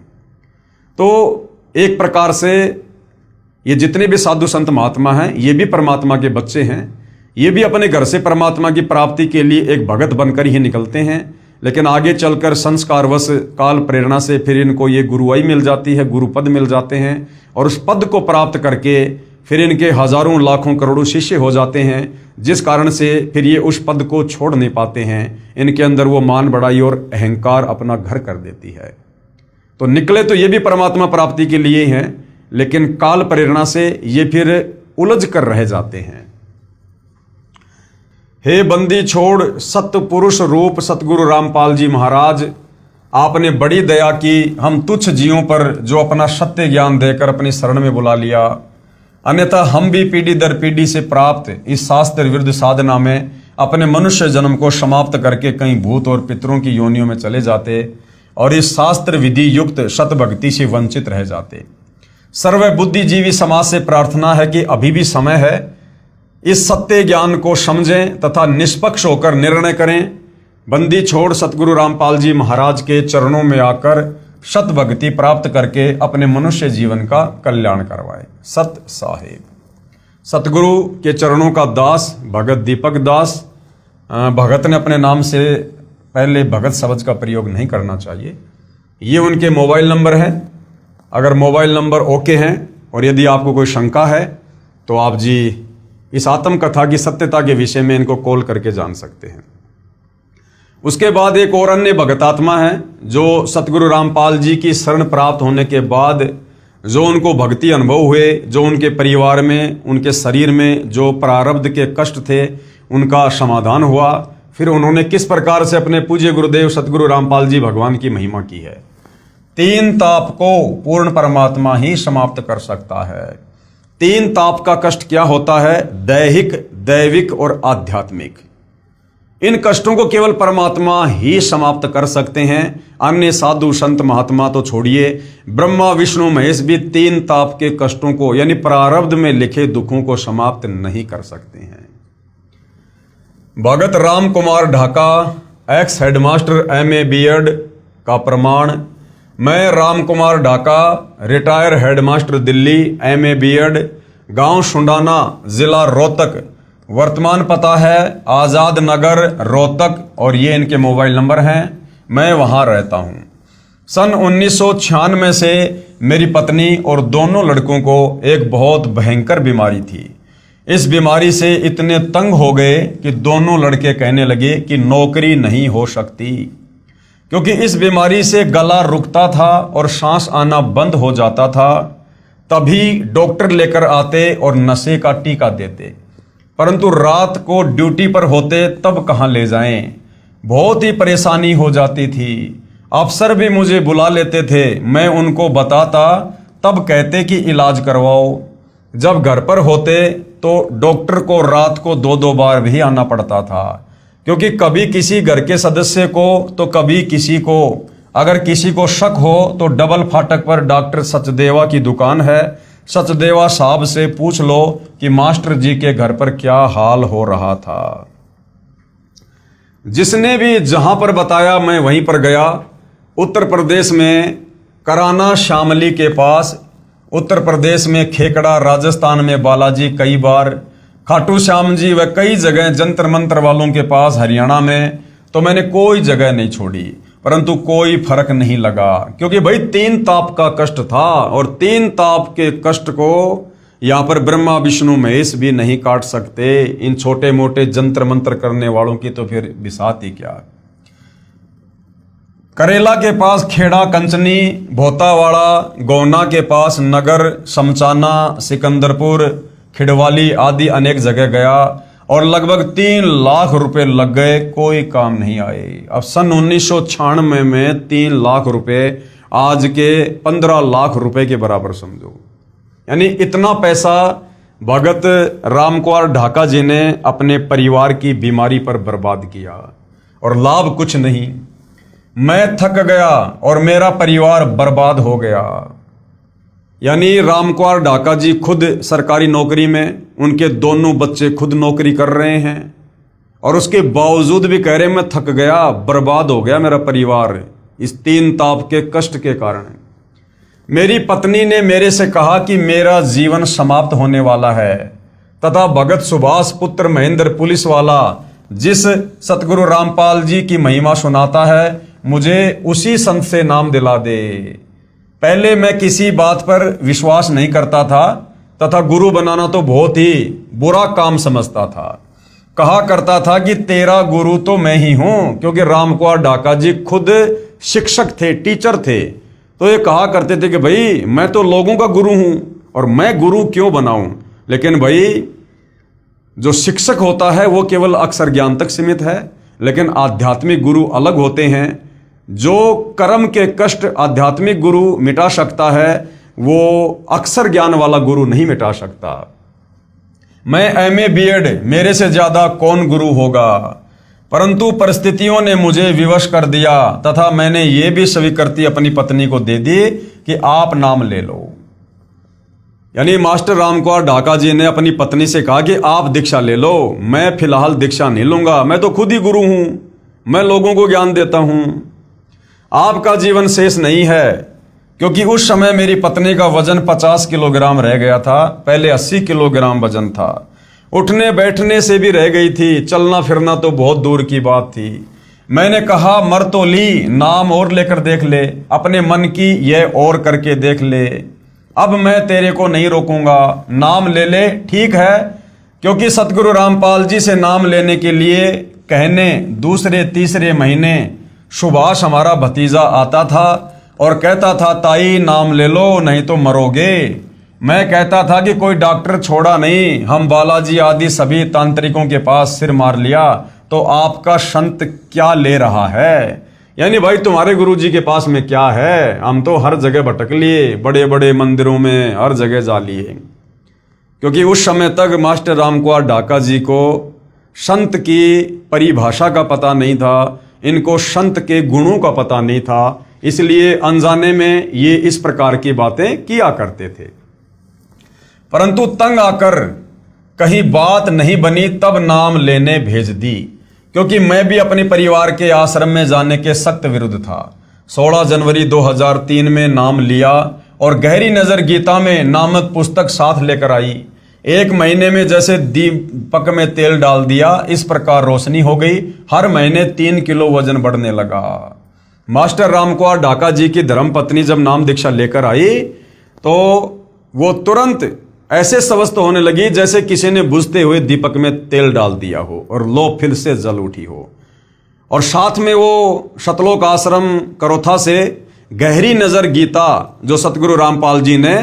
तो एक प्रकार से ये जितने भी साधु संत महात्मा हैं, ये भी परमात्मा के बच्चे हैं। ये भी अपने घर से परमात्मा की प्राप्ति के लिए एक भगत बनकर ही निकलते हैं, लेकिन आगे चलकर संस्कारवश काल प्रेरणा से फिर इनको ये गुरुआई मिल जाती है, गुरु पद मिल जाते हैं और उस पद को प्राप्त करके फिर इनके हजारों लाखों करोड़ों शिष्य हो जाते हैं, जिस कारण से फिर ये उस पद को छोड़ नहीं पाते हैं। इनके अंदर वो मान बढ़ाई और अहंकार अपना घर कर देती है। तो निकले तो ये भी परमात्मा प्राप्ति के लिए हैं, लेकिन काल प्रेरणा से ये फिर उलझ कर रह जाते हैं। हे बंदी छोड़ सतपुरुष रूप सतगुरु रामपाल जी महाराज, आपने बड़ी दया की हम तुच्छ जीवों पर, जो अपना सत्य ज्ञान देकर अपनी शरण में बुला लिया। अन्यथा हम भी पीढ़ी दर पीढ़ी से प्राप्त इस शास्त्र विरुद्ध साधना में अपने मनुष्य जन्म को समाप्त करके कहीं भूत और पितरों की योनियों में चले जाते और इस शास्त्र विधि युक्त सतभक्ति से वंचित रह जाते। सर्व बुद्धिजीवी समाज से प्रार्थना है कि अभी भी समय है, इस सत्य ज्ञान को समझें तथा निष्पक्ष होकर निर्णय करें। बंदी छोड़ सतगुरु रामपाल जी महाराज के चरणों में आकर सतभक्ति प्राप्त करके अपने मनुष्य जीवन का कल्याण करवाए। सत साहिब। सतगुरु के चरणों का दास भगत दीपक दास। भगत ने अपने नाम से पहले भगत शब्द का प्रयोग नहीं करना चाहिए। ये उनके मोबाइल नंबर हैं। अगर मोबाइल नंबर ओके हैं और यदि आपको कोई शंका है तो आप जी इस आत्मकथा की सत्यता के विषय में इनको कॉल करके जान सकते हैं। उसके बाद एक और अन्य भगतात्मा है जो सतगुरु रामपाल जी की शरण प्राप्त होने के बाद जो उनको भक्ति अनुभव हुए, जो उनके परिवार में, उनके शरीर में जो प्रारब्ध के कष्ट थे उनका समाधान हुआ। फिर उन्होंने किस प्रकार से अपने पूज्य गुरुदेव सतगुरु रामपाल जी भगवान की महिमा की है। 3 ताप को पूर्ण परमात्मा ही समाप्त कर सकता है। 3 ताप का कष्ट क्या होता है? दैहिक, दैविक और आध्यात्मिक। इन कष्टों को केवल परमात्मा ही समाप्त कर सकते हैं। अन्य साधु संत महात्मा तो छोड़िए, ब्रह्मा विष्णु महेश भी 3 ताप के कष्टों को यानी प्रारब्ध में लिखे दुखों को समाप्त नहीं कर सकते हैं। Bhagat Ram Kumar Dhaka, ex headmaster MA B.Ed का प्रमाण। मैं Ram Kumar Dhaka, retire headmaster Delhi, MA B.Ed, गांव सुंडाना, जिला रोहतक। वर्तमान पता है आज़ाद नगर रोहतक और ये इनके मोबाइल नंबर हैं। मैं वहाँ रहता हूँ। सन 1996 से मेरी पत्नी और दोनों लड़कों को एक बहुत भयंकर बीमारी थी। इस बीमारी से इतने तंग हो गए कि दोनों लड़के कहने लगे कि नौकरी नहीं हो सकती, क्योंकि इस बीमारी से गला रुकता था और सांस आना बंद हो जाता था। तभी डॉक्टर लेकर आते और नशे का टीका देते, परंतु रात को ड्यूटी पर होते तब कहाँ ले जाएं। बहुत ही परेशानी हो जाती थी। अफसर भी मुझे बुला लेते थे, मैं उनको बताता तब कहते कि इलाज करवाओ। जब घर पर होते तो डॉक्टर को रात को 2-2 बार भी आना पड़ता था, क्योंकि कभी किसी घर के सदस्य को तो कभी किसी को। अगर किसी को शक हो तो डबल फाटक पर डॉक्टर सचदेवा की दुकान है, सचदेवा साहब से पूछ लो कि मास्टर जी के घर पर क्या हाल हो रहा था। जिसने भी जहां पर बताया मैं वहीं पर गया। उत्तर प्रदेश में कराना शामली के पास, उत्तर प्रदेश में खेकड़ा, राजस्थान में बालाजी कई बार, खाटू श्याम जी व कई जगह जंतर मंत्र वालों के पास हरियाणा में, तो मैंने कोई जगह नहीं छोड़ी, परंतु कोई फर्क नहीं लगा, क्योंकि भाई 3 ताप का कष्ट था और 3 ताप के कष्ट को यहां पर ब्रह्मा विष्णु महेश भी नहीं काट सकते। इन छोटे मोटे जंतर मंत्र करने वालों की तो फिर बिसात ही क्या। करेला के पास खेड़ा कंचनी, भोतावाड़ा, गोना के पास नगर, समचाना, सिकंदरपुर, खिड़वाली आदि अनेक जगह गया और लगभग 3 लाख रुपए लग गए, कोई काम नहीं आए। अब सन 1996 में 3 लाख रुपए आज के 15 लाख रुपए के बराबर समझो। यानी इतना पैसा भगत रामकुमार ढाका जी ने अपने परिवार की बीमारी पर बर्बाद किया और लाभ कुछ नहीं। मैं थक गया और मेरा परिवार बर्बाद हो गया। यानी रामकुमार ढाका जी खुद सरकारी नौकरी में, उनके दोनों बच्चे खुद नौकरी कर रहे हैं और उसके बावजूद भी कह रहे मैं थक गया, बर्बाद हो गया मेरा परिवार इस 3 ताप के कष्ट के कारण। मेरी पत्नी ने मेरे से कहा कि मेरा जीवन समाप्त होने वाला है, तथा भगत सुभाष पुत्र महेंद्र पुलिस वाला जिस सतगुरु रामपाल जी की महिमा सुनाता है, मुझे उसी संत से नाम दिला दे। पहले मैं किसी बात पर विश्वास नहीं करता था तथा गुरु बनाना तो बहुत ही बुरा काम समझता था। कहा करता था कि तेरा गुरु तो मैं ही हूं, क्योंकि रामकुमार ढाका जी खुद शिक्षक थे, टीचर थे। तो ये कहा करते थे कि भाई मैं तो लोगों का गुरु हूं और मैं गुरु क्यों बनाऊं। लेकिन भाई जो शिक्षक होता है वो केवल अक्षर ज्ञान तक सीमित है, लेकिन आध्यात्मिक गुरु अलग होते हैं। जो कर्म के कष्ट आध्यात्मिक गुरु मिटा सकता है वो अक्षर ज्ञान वाला गुरु नहीं मिटा सकता। मैं MA B.Ed, मेरे से ज्यादा कौन गुरु होगा, परंतु परिस्थितियों ने मुझे विवश कर दिया तथा मैंने ये भी स्वीकृति अपनी पत्नी को दे दी कि आप नाम ले लो। यानी मास्टर रामकुमार ढाका जी ने अपनी पत्नी से कहा कि आप दीक्षा ले लो, मैं फिलहाल दीक्षा नहीं लूंगा, मैं तो खुद ही गुरु हूं, मैं लोगों को ज्ञान देता हूं। आपका जीवन शेष नहीं है, क्योंकि उस समय मेरी पत्नी का वजन 50 किलोग्राम रह गया था। पहले 80 किलोग्राम वजन था। उठने बैठने से भी रह गई थी, चलना फिरना तो बहुत दूर की बात थी। मैंने कहा मर तो ली, नाम और लेकर देख ले, अपने मन की यह और करके देख ले। अब मैं तेरे को नहीं रोकूंगा, नाम ले ले, ठीक है। क्योंकि सतगुरु रामपाल जी से नाम लेने के लिए कहने दूसरे तीसरे महीने सुभाष हमारा भतीजा आता था और कहता था ताई नाम ले लो नहीं तो मरोगे। मैं कहता था कि कोई डॉक्टर छोड़ा नहीं, हम बालाजी आदि सभी तांत्रिकों के पास सिर मार लिया, तो आपका संत क्या ले रहा है। यानी भाई तुम्हारे गुरुजी के पास में क्या है, हम तो हर जगह भटक लिए, बड़े बड़े मंदिरों में हर जगह जा लिए। क्योंकि उस समय तक मास्टर रामकुमार ढाका जी को संत की परिभाषा का पता नहीं था, इनको संत के गुणों का पता नहीं था, इसलिए अनजाने में ये इस प्रकार की बातें किया करते थे। परंतु तंग आकर कहीं बात नहीं बनी, तब नाम लेने भेज दी। क्योंकि मैं भी अपने परिवार के आश्रम में जाने के सख्त विरुद्ध था। 16 जनवरी 2003 में नाम लिया और गहरी नजर गीता में नामक पुस्तक साथ लेकर आई। 1 महीने में जैसे दीपक में तेल डाल दिया, इस प्रकार रोशनी हो गई। हर महीने 3 किलो वजन बढ़ने लगा। मास्टर रामकुमार ढाका जी की धर्मपत्नी जब नाम दीक्षा लेकर आई तो वो तुरंत ऐसे स्वस्थ होने लगी जैसे किसी ने बुझते हुए दीपक में तेल डाल दिया हो और लो फिर से जल उठी हो। और साथ में वो सतलोक आश्रम करोथा से गहरी नजर गीता, जो सतगुरु रामपाल जी ने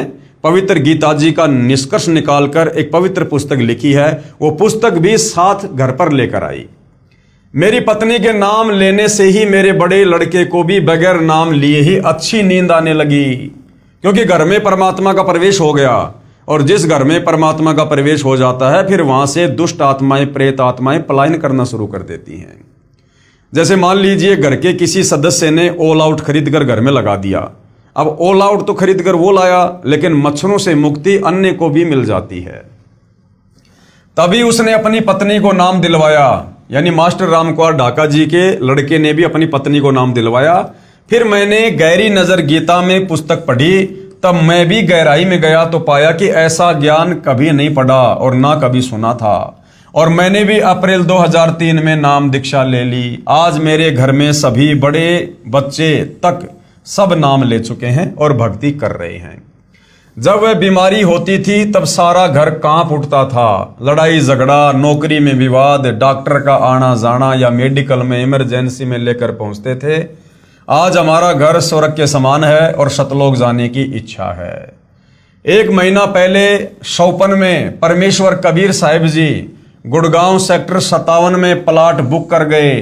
पवित्र गीता जी का निष्कर्ष निकालकर एक पवित्र पुस्तक लिखी है, वो पुस्तक भी साथ घर पर लेकर आई। मेरी पत्नी के नाम लेने से ही मेरे बड़े लड़के को भी बगैर नाम लिए ही अच्छी नींद आने लगी। क्योंकि घर में परमात्मा का प्रवेश हो गया, और जिस घर में परमात्मा का प्रवेश हो जाता है फिर वहां से दुष्ट आत्माएं, प्रेत आत्माएं पलायन करना शुरू कर देती हैं। जैसे मान लीजिए घर के किसी सदस्य ने ऑल आउट खरीद कर घर में लगा दिया। अब ऑल आउट तो खरीद कर वो लाया, लेकिन मच्छरों से मुक्ति अन्य को भी मिल जाती है। तभी उसने अपनी पत्नी को नाम दिलवाया, यानी मास्टर रामकुमार ढाका जी के लड़के ने भी अपनी पत्नी को नाम दिलवाया। फिर मैंने गहरी नजर गीता में पुस्तक पढ़ी, तब मैं भी गहराई में गया तो पाया कि ऐसा ज्ञान कभी नहीं पढ़ा और ना कभी सुना था। और मैंने भी अप्रैल 2003 में नाम दीक्षा ले ली। आज मेरे घर में सभी बड़े बच्चे तक सब नाम ले चुके हैं और भक्ति कर रहे हैं। जब वह बीमारी होती थी तब सारा घर कांप उठता था। लड़ाई झगड़ा, नौकरी में विवाद, डॉक्टर का आना जाना या मेडिकल में इमरजेंसी में लेकर पहुंचते थे। आज हमारा घर स्वर्ग के समान है और सतलोक जाने की इच्छा है। 1 महीना पहले 54 में परमेश्वर कबीर साहिब जी गुड़गांव सेक्टर 57 में प्लाट बुक कर गए।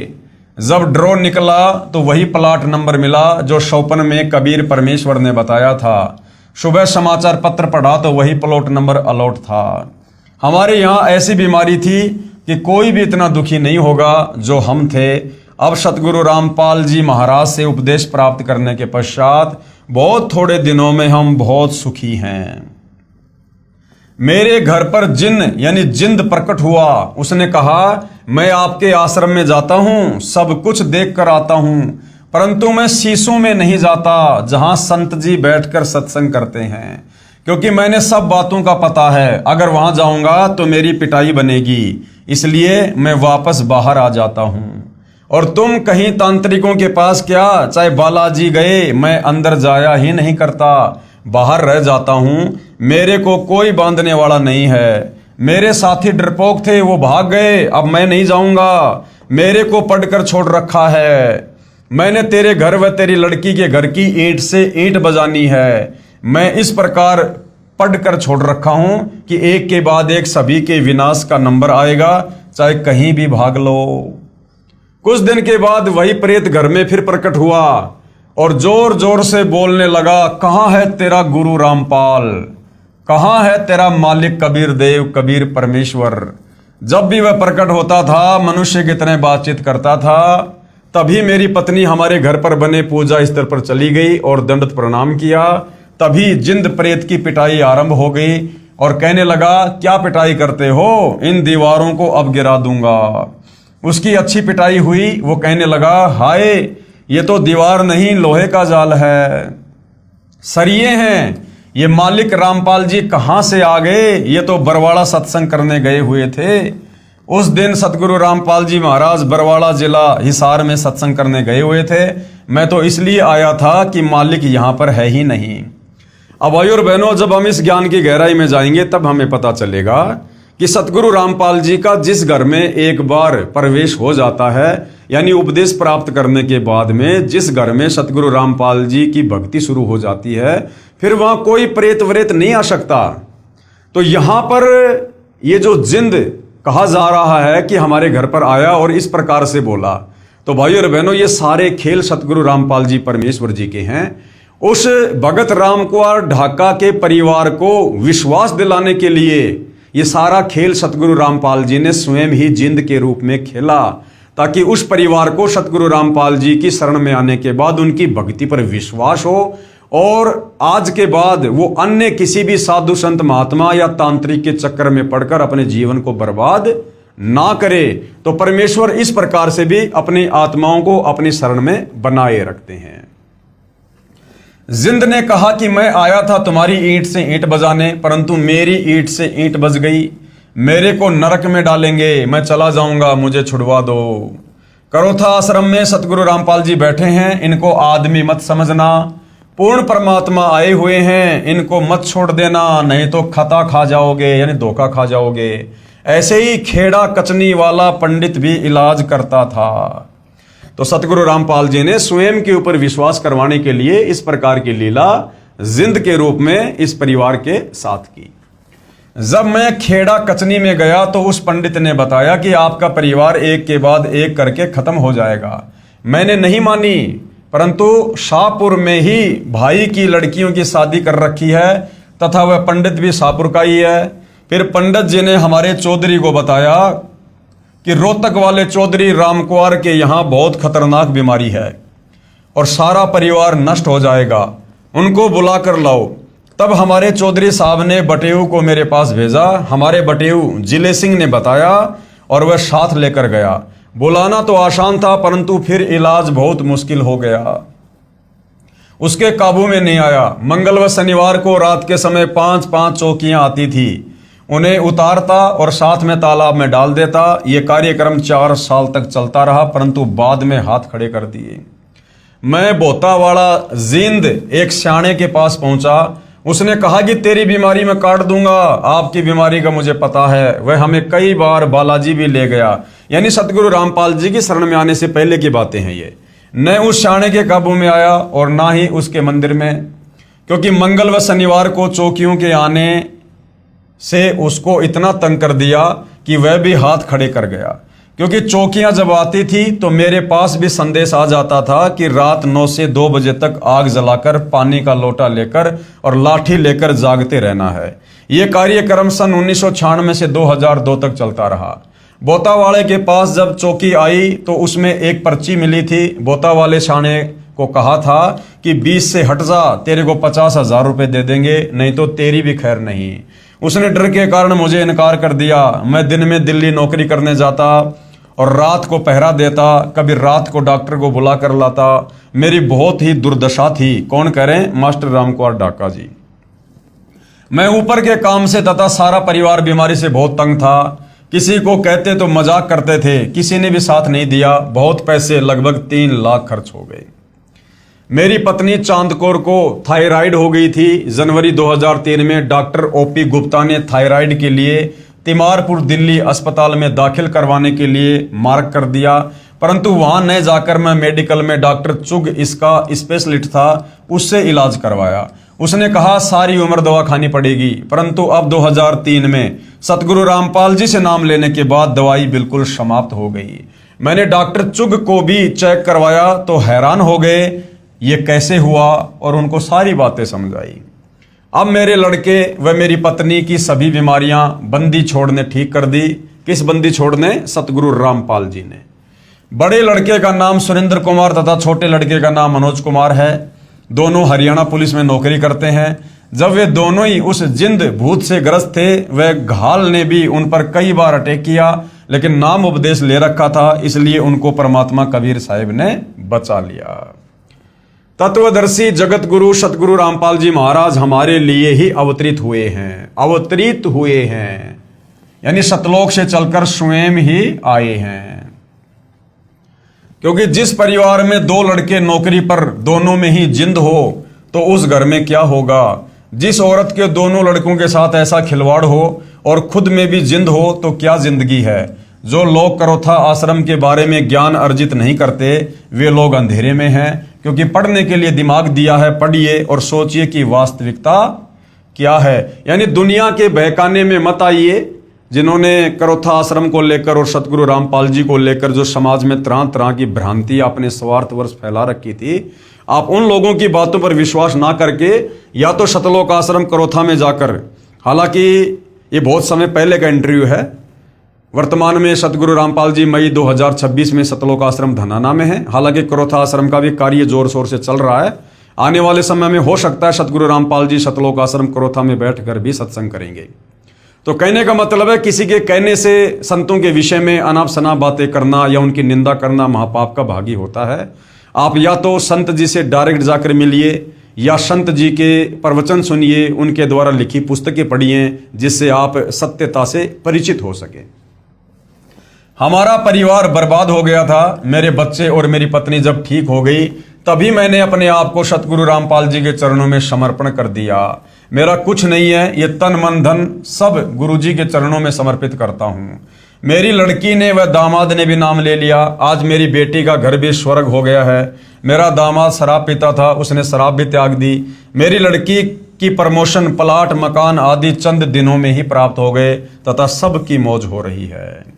जब ड्रॉ निकला तो वही प्लाट नंबर मिला जो 54 में कबीर परमेश्वर ने बताया था। सुबह समाचार पत्र पढ़ा तो वही प्लॉट नंबर अलॉट था। हमारे यहाँ ऐसी बीमारी थी कि कोई भी इतना दुखी नहीं होगा जो हम थे। अब सतगुरु रामपाल जी महाराज से उपदेश प्राप्त करने के पश्चात बहुत थोड़े दिनों में हम बहुत सुखी हैं। मेरे घर पर जिन यानी जिंद प्रकट हुआ। उसने कहा मैं आपके आश्रम में जाता हूं, सब कुछ देख कर आता हूं, परंतु मैं शीशों में नहीं जाता जहां संत जी बैठकर सत्संग करते हैं, क्योंकि मैंने सब बातों का पता है। अगर वहां जाऊंगा तो मेरी पिटाई बनेगी, इसलिए मैं वापस बाहर आ जाता हूं। और तुम कहीं तांत्रिकों के पास क्या, चाहे बालाजी गए, मैं अंदर जाया ही नहीं करता, बाहर रह जाता हूं। मेरे को कोई बांधने वाला नहीं है। मेरे साथी डरपोक थे, वो भाग गए, अब मैं नहीं जाऊंगा। मेरे को पढ़कर छोड़ रखा है। मैंने तेरे घर व तेरी लड़की के घर की ईंट से ईंट बजानी है। मैं इस प्रकार पढ़कर छोड़ रखा हूं कि एक के बाद एक सभी के विनाश का नंबर आएगा, चाहे कहीं भी भाग लो। कुछ दिन के बाद वही प्रेत घर में फिर प्रकट हुआ और जोर जोर से बोलने लगा, कहाँ है तेरा गुरु रामपाल, कहाँ है तेरा मालिक कबीर देव, कबीर परमेश्वर। जब भी वह प्रकट होता था मनुष्य की तरह बातचीत करता था। तभी मेरी पत्नी हमारे घर पर बने पूजा स्थल पर चली गई और दंडवत प्रणाम किया। तभी जिंद प्रेत की पिटाई आरंभ हो गई और कहने लगा, क्या पिटाई करते हो, इन दीवारों को अब गिरा दूंगा। उसकी अच्छी पिटाई हुई। वो कहने लगा, हाय ये तो दीवार नहीं लोहे का जाल है। सरिये हैं। ये मालिक रामपाल जी कहाँ से आ गए? ये तो बरवाड़ा सत्संग करने गए हुए थे। उस दिन सतगुरु रामपाल जी महाराज बरवाड़ा जिला हिसार में सत्संग करने गए हुए थे। मैं तो इसलिए आया था कि मालिक यहाँ पर है ही नहीं। अब भाई और बहनों, जब हम इस ज्ञान की गहराई में जाएंगे तब हमें पता चलेगा कि सतगुरु रामपाल जी का जिस घर में एक बार प्रवेश हो जाता है, यानी उपदेश प्राप्त करने के बाद में जिस घर में सतगुरु रामपाल जी की भक्ति शुरू हो जाती है, फिर वहां कोई प्रेत व्रेत नहीं आ सकता। तो यहां पर ये जो जिंद कहा जा रहा है कि हमारे घर पर आया और इस प्रकार से बोला, तो भाई और बहनों, ये सारे खेल सतगुरु रामपाल जी परमेश्वर जी के हैं। उस भगत राम कुमार ढाका के परिवार को विश्वास दिलाने के लिए ये सारा खेल सतगुरु रामपाल जी ने स्वयं ही जिंद के रूप में खेला, ताकि उस परिवार को सतगुरु रामपाल जी की शरण में आने के बाद उनकी भक्ति पर विश्वास हो और आज के बाद वो अन्य किसी भी साधु संत महात्मा या तांत्रिक के चक्कर में पड़कर अपने जीवन को बर्बाद ना करे। तो परमेश्वर इस प्रकार से भी अपनी आत्माओं को अपनी शरण में बनाए रखते हैं। जिंद ने कहा कि मैं आया था तुम्हारी ईंट से ईंट बजाने, परंतु मेरी ईंट से ईंट बज गई। मेरे को नरक में डालेंगे, मैं चला जाऊंगा, मुझे छुड़वा दो। करोथा आश्रम में सतगुरु रामपाल जी बैठे हैं, इनको आदमी मत समझना, पूर्ण परमात्मा आए हुए हैं, इनको मत छोड़ देना, नहीं तो खता खा जाओगे, यानी धोखा खा जाओगे। ऐसे ही खेड़ा कचनी वाला पंडित भी इलाज करता था। तो सतगुरु रामपाल जी ने स्वयं के ऊपर विश्वास करवाने के लिए इस प्रकार की लीला जिंद के रूप में इस परिवार के साथ की। जब मैं खेड़ा कचनी में गया तो उस पंडित ने बताया कि आपका परिवार एक के बाद एक करके खत्म हो जाएगा। मैंने नहीं मानी, परंतु शाहपुर में ही भाई की लड़कियों की शादी कर रखी है तथा वह पंडित भी शाहपुर का ही है। फिर पंडित जी ने हमारे चौधरी को बताया कि रोहतक वाले चौधरी रामकुमार के यहाँ बहुत खतरनाक बीमारी है और सारा परिवार नष्ट हो जाएगा, उनको बुला कर लाओ। तब हमारे चौधरी साहब ने बटेऊ को मेरे पास भेजा। हमारे बटेऊ जिले सिंह ने बताया और वह साथ लेकर गया। बुलाना तो आसान था, परंतु फिर इलाज बहुत मुश्किल हो गया, उसके काबू में नहीं आया। मंगल व शनिवार को रात के समय 5-5 चौकियां आती थी, उन्हें उतारता और साथ में तालाब में डाल देता। ये कार्यक्रम 4 साल तक चलता रहा, परंतु बाद में हाथ खड़े कर दिए। मैं बोतावाड़ा जिंद एक स्याणे के पास पहुंचा। उसने कहा कि तेरी बीमारी मैं काट दूंगा, आपकी बीमारी का मुझे पता है। वह हमें कई बार बालाजी भी ले गया, यानी सतगुरु रामपाल जी की शरण में आने से पहले की बातें हैं ये। न उस स्याणे के काबू में आया और ना ही उसके मंदिर में, क्योंकि मंगल व शनिवार को चौकियों के आने से उसको इतना तंग कर दिया कि वह भी हाथ खड़े कर गया। क्योंकि चौकियां जब आती थी तो मेरे पास भी संदेश आ जाता था कि रात 9 से 2 बजे तक आग जलाकर पानी का लोटा लेकर और लाठी लेकर जागते रहना है। यह कार्यक्रम सन 1996 से 2002 तक चलता रहा। बोतावाले के पास जब चौकी आई तो उसमें एक पर्ची मिली थी। बोतावाले शाने को कहा था कि 20 से हट जा, तेरे को 50,000 रुपये दे देंगे, नहीं तो तेरी भी खैर नहीं। उसने डर के कारण मुझे इनकार कर दिया। मैं दिन में दिल्ली नौकरी करने जाता और रात को पहरा देता, कभी रात को डॉक्टर को बुला कर लाता। मेरी बहुत ही दुर्दशा थी। कौन कह रहे हैं? मास्टर रामकुमार ढाका जी। मैं ऊपर के काम से तथा सारा परिवार बीमारी से बहुत तंग था। किसी को कहते तो मजाक करते थे, किसी ने भी साथ नहीं दिया। बहुत पैसे, लगभग 3 लाख खर्च हो गए। मेरी पत्नी चांदकोर को थायराइड हो गई थी। जनवरी 2003 में डॉक्टर ओपी गुप्ता ने थायराइड के लिए तिमारपुर दिल्ली अस्पताल में दाखिल करवाने के लिए मार्क कर दिया, परंतु वहां न जाकर मैं मेडिकल में डॉक्टर चुग इसका स्पेशलिस्ट था, उससे इलाज करवाया। उसने कहा सारी उम्र दवा खानी पड़ेगी, परंतु अब 2003 में सतगुरु रामपाल जी से नाम लेने के बाद दवाई बिल्कुल समाप्त हो गई। मैंने डॉक्टर चुग को भी चेक करवाया तो हैरान हो गए ये कैसे हुआ और उनको सारी बातें समझाई। अब मेरे लड़के व मेरी पत्नी की सभी बीमारियां बंदी छोड़ ने ठीक कर दी। किस बंदी छोड़ ने? सतगुरु रामपाल जी ने। बड़े लड़के का नाम सुरेंद्र कुमार तथा छोटे लड़के का नाम मनोज कुमार है। दोनों हरियाणा पुलिस में नौकरी करते हैं। जब वे दोनों ही उस जिंद भूत से ग्रस्त थे, वह घाल ने भी उन पर कई बार अटैक किया, लेकिन नाम उपदेश ले रखा था, इसलिए उनको परमात्मा कबीर साहिब ने बचा लिया। तत्वदर्शी जगत गुरु सतगुरु रामपाल जी महाराज हमारे लिए ही अवतरित हुए हैं, यानी सतलोक से चलकर स्वयं ही आए हैं। क्योंकि जिस परिवार में दो लड़के नौकरी पर दोनों में ही जिंद हो तो उस घर में क्या होगा। जिस औरत के दोनों लड़कों के साथ ऐसा खिलवाड़ हो और खुद में भी जिंद हो तो क्या जिंदगी है। जो लोग करोथा आश्रम के बारे में ज्ञान अर्जित नहीं करते वे लोग अंधेरे में हैं, क्योंकि पढ़ने के लिए दिमाग दिया है। पढ़िए और सोचिए कि वास्तविकता क्या है। यानी दुनिया के बहकाने में मत आइए। जिन्होंने करोथा आश्रम को लेकर और सतगुरु रामपाल जी को लेकर जो समाज में तरह तरह की भ्रांति अपने स्वार्थवश फैला रखी थी, आप उन लोगों की बातों पर विश्वास ना करके या तो सतलोक आश्रम करोथा में जाकर, हालांकि ये बहुत समय पहले का इंटरव्यू है, वर्तमान में सतगुरु रामपाल जी मई 2026 में सतलोक आश्रम धनाना में है। हालांकि करोथा आश्रम का भी कार्य जोर शोर से चल रहा है। आने वाले समय में हो सकता है सतगुरु रामपाल जी सतलोक आश्रम करोथा में बैठकर भी सत्संग करेंगे। तो कहने का मतलब है किसी के कहने से संतों के विषय में अनाप शनाप बातें करना या उनकी निंदा करना महापाप का भागी होता है। आप या तो संत जी से डायरेक्ट जाकर मिलिए या संत जी के प्रवचन सुनिए, उनके द्वारा लिखी पुस्तकें पढ़िए, जिससे आप सत्यता से परिचित हो सके। हमारा परिवार बर्बाद हो गया था। मेरे बच्चे और मेरी पत्नी जब ठीक हो गई तभी मैंने अपने आप को सतगुरु रामपाल जी के चरणों में समर्पण कर दिया। मेरा कुछ नहीं है, ये तन मन धन सब गुरु जी के चरणों में समर्पित करता हूँ। मेरी लड़की ने व दामाद ने भी नाम ले लिया। आज मेरी बेटी का घर भी स्वर्ग हो गया है। मेरा दामाद शराब पीता था, उसने शराब भी त्याग दी। मेरी लड़की की प्रमोशन, प्लाट, मकान आदि चंद दिनों में ही प्राप्त हो गए तथा सबकी मौज हो रही है।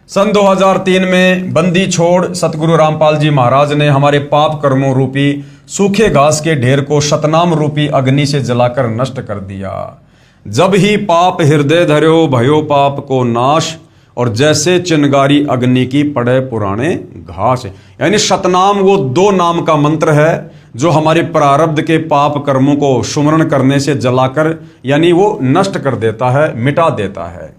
सन 2003 में बंदी छोड़ सतगुरु रामपाल जी महाराज ने हमारे पाप कर्मों रूपी सूखे घास के ढेर को सतनाम रूपी अग्नि से जलाकर नष्ट कर दिया। जब ही पाप हृदय धर्यो भयो पाप को नाश, और जैसे चिनगारी अग्नि की पड़े पुराने घास। यानी सतनाम वो दो नाम का मंत्र है जो हमारे प्रारब्ध के पाप कर्मों को सुमरण करने से जलाकर यानी वो नष्ट कर देता है, मिटा देता है।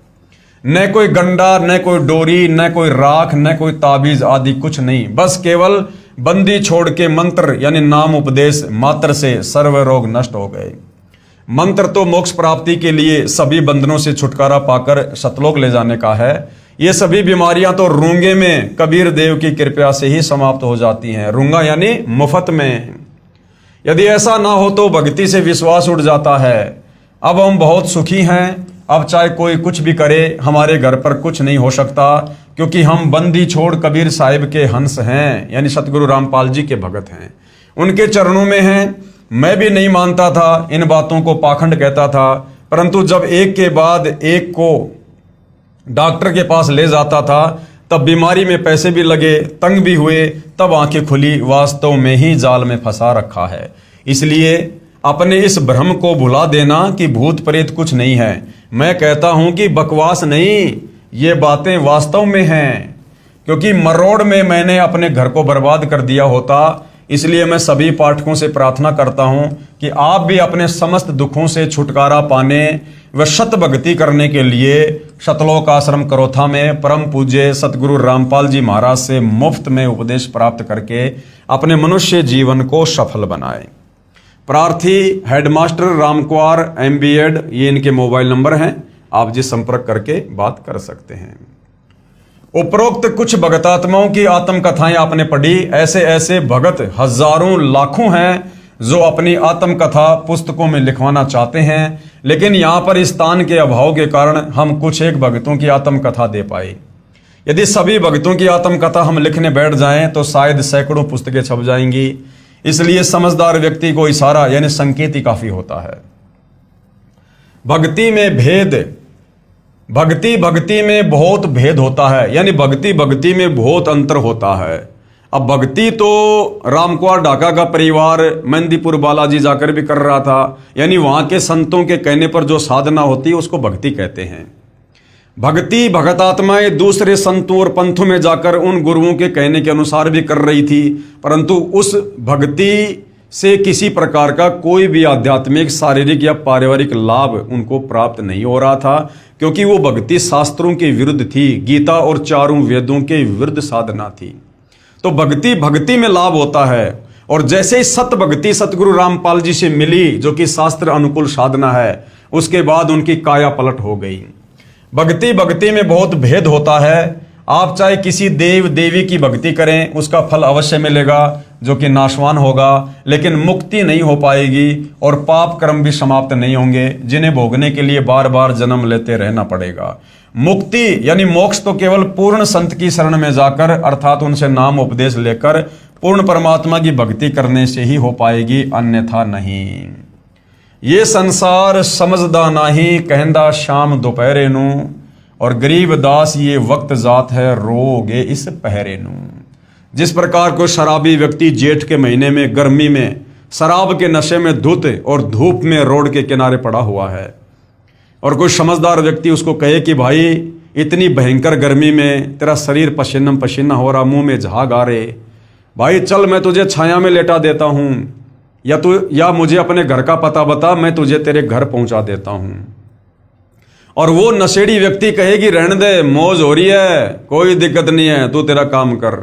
न कोई गंडा, न कोई डोरी, न कोई राख, न कोई ताबीज आदि कुछ नहीं, बस केवल बंदी छोड़ के मंत्र यानी नाम उपदेश मात्र से सर्व रोग नष्ट हो गए। मंत्र तो मोक्ष प्राप्ति के लिए सभी बंधनों से छुटकारा पाकर सतलोक ले जाने का है। ये सभी बीमारियां तो रूंगे में कबीर देव की कृपा से ही समाप्त हो जाती हैं। रूंगा यानी मुफ्त में। यदि ऐसा ना हो तो भक्ति से विश्वास उठ जाता है। अब हम बहुत सुखी हैं। अब चाहे कोई कुछ भी करे हमारे घर पर कुछ नहीं हो सकता, क्योंकि हम बंदी छोड़ कबीर साहिब के हंस हैं, यानी सतगुरु रामपाल जी के भगत हैं, उनके चरणों में हैं। मैं भी नहीं मानता था, इन बातों को पाखंड कहता था, परंतु जब एक के बाद एक को डॉक्टर के पास ले जाता था तब बीमारी में पैसे भी लगे, तंग भी हुए, तब आंखें खुली वास्तव में ही जाल में फंसा रखा है। इसलिए अपने इस भ्रम को भुला देना कि भूत प्रेत कुछ नहीं है। मैं कहता हूं कि बकवास नहीं, ये बातें वास्तव में हैं, क्योंकि मरोड़ में मैंने अपने घर को बर्बाद कर दिया होता। इसलिए मैं सभी पाठकों से प्रार्थना करता हूं कि आप भी अपने समस्त दुखों से छुटकारा पाने व शत भक्ति करने के लिए सतलोक आश्रम करोथा में परम पूज्य सतगुरु रामपाल जी महाराज से मुफ्त में उपदेश प्राप्त करके अपने मनुष्य जीवन को सफल बनाएं। प्रार्थी हेडमास्टर रामकुमार MBEd, ये इनके मोबाइल नंबर हैं, आप जी संपर्क करके बात कर सकते हैं। उपरोक्त कुछ भगतात्माओं की आत्मकथाएं आपने पढ़ी। ऐसे ऐसे भगत हजारों लाखों हैं जो अपनी आत्मकथा पुस्तकों में लिखवाना चाहते हैं, लेकिन यहाँ पर स्थान के अभाव के कारण हम कुछ एक भगतों की आत्मकथा दे पाए। यदि सभी भगतों की आत्मकथा हम लिखने बैठ जाएं तो शायद सैकड़ों पुस्तकें छप जाएंगी। इसलिए समझदार व्यक्ति को इशारा यानी संकेत ही काफी होता है। भक्ति में भेद, भक्ति में बहुत भेद होता है, यानी भक्ति में बहुत अंतर होता है। अब भक्ति तो रामकुमार ढाका का परिवार मेहंदीपुर बालाजी जाकर भी कर रहा था, यानी वहां के संतों के कहने पर जो साधना होती है उसको भक्ति कहते हैं। भक्ति भगतात्माएं दूसरे संतों और पंथों में जाकर उन गुरुओं के कहने के अनुसार भी कर रही थी, परंतु उस भक्ति से किसी प्रकार का कोई भी आध्यात्मिक, शारीरिक या पारिवारिक लाभ उनको प्राप्त नहीं हो रहा था, क्योंकि वो भक्ति शास्त्रों के विरुद्ध थी, गीता और चारों वेदों के विरुद्ध साधना थी। तो भक्ति में लाभ होता है और जैसे ही सत भक्ति सतगुरु रामपाल जी से मिली, जो कि शास्त्र अनुकूल साधना है, उसके बाद उनकी काया पलट हो गई। भक्ति भक्ति में बहुत भेद होता है। आप चाहे किसी देव देवी की भक्ति करें, उसका फल अवश्य मिलेगा जो कि नाशवान होगा, लेकिन मुक्ति नहीं हो पाएगी और पाप कर्म भी समाप्त नहीं होंगे, जिन्हें भोगने के लिए बार बार जन्म लेते रहना पड़ेगा। मुक्ति यानी मोक्ष तो केवल पूर्ण संत की शरण में जाकर, अर्थात उनसे नाम उपदेश लेकर पूर्ण परमात्मा की भक्ति करने से ही हो पाएगी, अन्यथा नहीं। ये संसार समझदा नाही, कहंदा शाम दोपहरे नू, और गरीब दास ये वक्त जात है, रोगे इस पहरे नू। जिस प्रकार कोई शराबी व्यक्ति जेठ के महीने में गर्मी में शराब के नशे में धुत और धूप में रोड के किनारे पड़ा हुआ है, और कोई समझदार व्यक्ति उसको कहे कि भाई इतनी भयंकर गर्मी में तेरा शरीर पसीना पसीना हो रहा, मुंह में झाग आ रहे, भाई चल मैं तुझे छाया में लेटा देता हूं, या मुझे अपने घर का पता बता, मैं तुझे तेरे घर पहुंचा देता हूं। और वो नशेड़ी व्यक्ति कहेगी रहने दे, मौज हो रही है, कोई दिक्कत नहीं है, तू तेरा काम कर।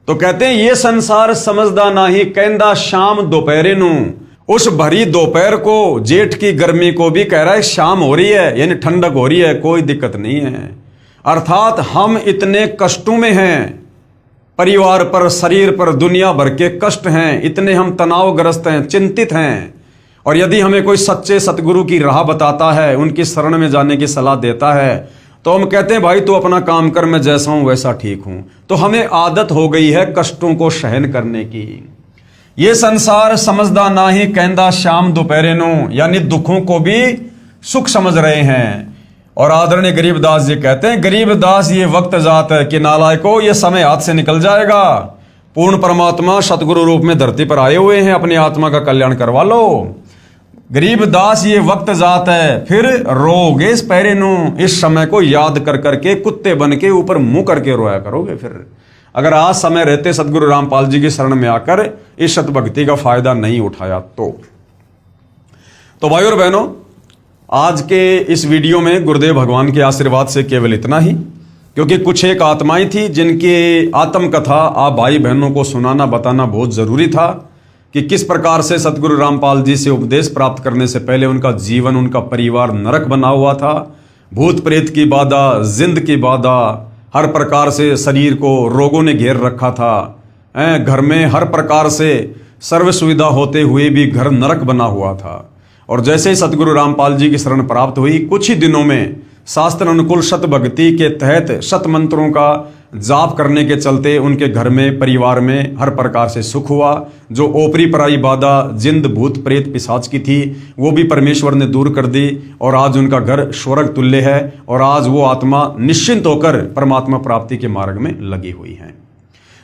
तो कहते हैं ये संसार समझदा नाही, कहंदा शाम दोपहरे नू। उस भरी दोपहर को, जेठ की गर्मी को भी कह रहा है शाम हो रही है, यानी ठंडक हो रही है, कोई दिक्कत नहीं है। अर्थात हम इतने कष्टों में हैं, परिवार पर, शरीर पर दुनिया भर के कष्ट हैं, इतने हम तनावग्रस्त हैं, चिंतित हैं। और यदि हमें कोई सच्चे सतगुरु की राह बताता है, उनकी शरण में जाने की सलाह देता है, तो हम कहते हैं भाई तू अपना काम कर, मैं जैसा हूं वैसा ठीक हूं। तो हमें आदत हो गई है कष्टों को सहन करने की। ये संसार समझदा नाही, कहंदा शाम दोपहरे नू, यानी दुखों को भी सुख समझ रहे हैं। और आदरणीय गरीबदास जी कहते हैं, गरीबदास ये वक्त जात है कि नालायको, ये समय हाथ से निकल जाएगा। पूर्ण परमात्मा सतगुरु रूप में धरती पर आए हुए हैं, अपनी आत्मा का कल्याण करवा लो। गरीबदास ये वक्त जात है, फिर रोगे इस पहरे नू, इस समय को याद कर करके कुत्ते बन के ऊपर मुंह करके रोया करोगे। फिर अगर आज समय रहते सतगुरु रामपाल जी की शरण में आकर इस सत भक्ति का फायदा नहीं उठाया तो भाई और बहनों, आज के इस वीडियो में गुरुदेव भगवान के आशीर्वाद से केवल इतना ही, क्योंकि कुछ एक आत्माएं थी जिनकी आत्मकथा आप भाई बहनों को सुनाना बताना बहुत जरूरी था कि किस प्रकार से सतगुरु रामपाल जी से उपदेश प्राप्त करने से पहले उनका जीवन, उनका परिवार नरक बना हुआ था। भूत प्रेत की बाधा, जिंद की बाधा, हर प्रकार से शरीर को रोगों ने घेर रखा था। घर में हर प्रकार से सर्व सुविधा होते हुए भी घर नरक बना हुआ था। और जैसे ही सतगुरु रामपाल जी की शरण प्राप्त हुई, कुछ ही दिनों में शास्त्र अनुकूल शत भक्ति के तहत शत मंत्रों का जाप करने के चलते उनके घर में, परिवार में हर प्रकार से सुख हुआ। जो ओपरी पराई बाधा, जिंद, भूत प्रेत, पिशाच की थी, वो भी परमेश्वर ने दूर कर दी और आज उनका घर स्वर्ग तुल्य है और आज वो आत्मा निश्चिंत होकर परमात्मा प्राप्ति के मार्ग में लगी हुई है।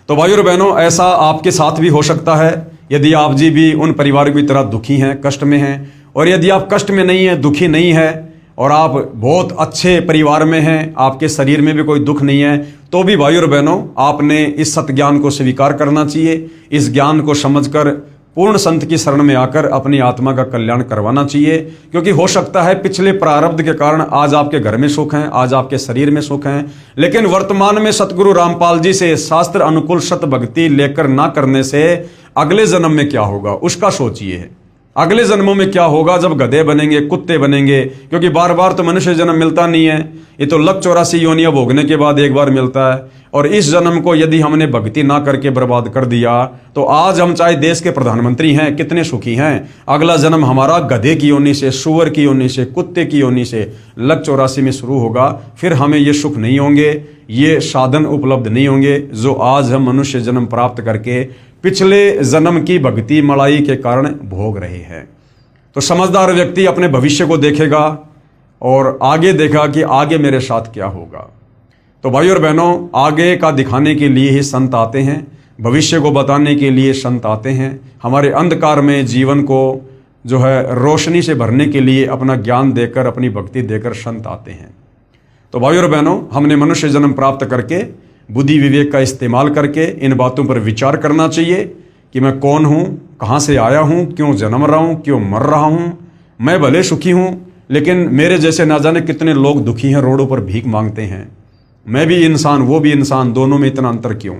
तो भाइयों और बहनों, ऐसा आपके साथ भी हो सकता है यदि आप जी भी उन परिवार की तरह दुखी हैं, कष्ट में हैं। और यदि आप कष्ट में नहीं हैं, दुखी नहीं है और आप बहुत अच्छे परिवार में हैं, आपके शरीर में भी कोई दुख नहीं है, तो भी भाइयों और बहनों आपने इस सत ज्ञान को स्वीकार करना चाहिए। इस ज्ञान को समझकर पूर्ण संत की शरण में आकर अपनी आत्मा का कल्याण करवाना चाहिए। क्योंकि हो सकता है पिछले प्रारब्ध के कारण आज आपके घर में सुख हैं, आज आपके शरीर में सुख हैं, लेकिन वर्तमान में सतगुरु रामपाल जी से शास्त्र अनुकूल सत भक्ति लेकर ना करने से अगले जन्म में क्या होगा उसका सोचिए। अगले जन्मों में क्या होगा जब गधे बनेंगे, कुत्ते बनेंगे, क्योंकि बार बार तो मनुष्य जन्म मिलता नहीं है। ये तो 184 योनियां भोगने के बाद एक बार मिलता है। और इस जन्म को यदि हमने भक्ति ना करके बर्बाद कर दिया तो आज हम चाहे देश के प्रधानमंत्री हैं, कितने सुखी हैं, अगला जन्म हमारा गधे की योनि से, सुअर की योनि से, कुत्ते की योनि से 184 में शुरू होगा। फिर हमें ये सुख नहीं होंगे, ये साधन उपलब्ध नहीं होंगे जो आज हम मनुष्य जन्म प्राप्त करके पिछले जन्म की भक्ति मलाई के कारण भोग रहे हैं। तो समझदार व्यक्ति अपने भविष्य को देखेगा और आगे देखा कि आगे मेरे साथ क्या होगा। तो भाई और बहनों, आगे का दिखाने के लिए ही संत आते हैं, भविष्य को बताने के लिए संत आते हैं, हमारे अंधकार में जीवन को जो है रोशनी से भरने के लिए अपना ज्ञान देकर, अपनी भक्ति देकर संत आते हैं। तो भाई और बहनों, हमने मनुष्य जन्म प्राप्त करके बुद्धि विवेक का इस्तेमाल करके इन बातों पर विचार करना चाहिए कि मैं कौन हूँ, कहाँ से आया हूँ, क्यों जन्म रहा हूँ, क्यों मर रहा हूँ। मैं भले सुखी हूँ लेकिन मेरे जैसे ना जाने कितने लोग दुखी हैं, रोडों पर भीख मांगते हैं। मैं भी इंसान, वो भी इंसान, दोनों में इतना अंतर क्यों।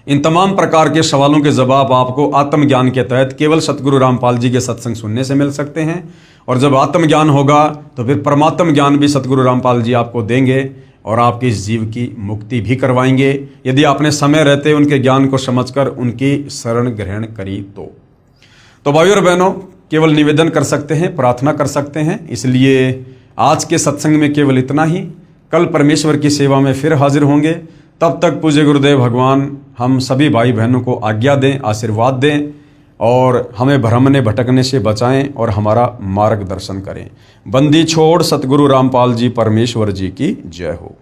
इन तमाम प्रकार के सवालों के जवाब आपको आत्मज्ञान के तहत केवल सतगुरु रामपाल जी के सत्संग सुनने से मिल सकते हैं। और जब आत्मज्ञान होगा तो फिर परमात्म ज्ञान भी सतगुरु रामपाल जी आपको देंगे और आपके इस जीव की मुक्ति भी करवाएंगे, यदि आपने समय रहते उनके ज्ञान को समझकर उनकी शरण ग्रहण करी तो भाइयों और बहनों, केवल निवेदन कर सकते हैं, प्रार्थना कर सकते हैं। इसलिए आज के सत्संग में केवल इतना ही। कल परमेश्वर की सेवा में फिर हाजिर होंगे। तब तक पूज्य गुरुदेव भगवान हम सभी भाई बहनों को आज्ञा दें, आशीर्वाद दें और हमें भ्रमने भटकने से बचाएं और हमारा मार्गदर्शन करें। बंदी छोड़ सतगुरु रामपाल जी परमेश्वर जी की जय हो।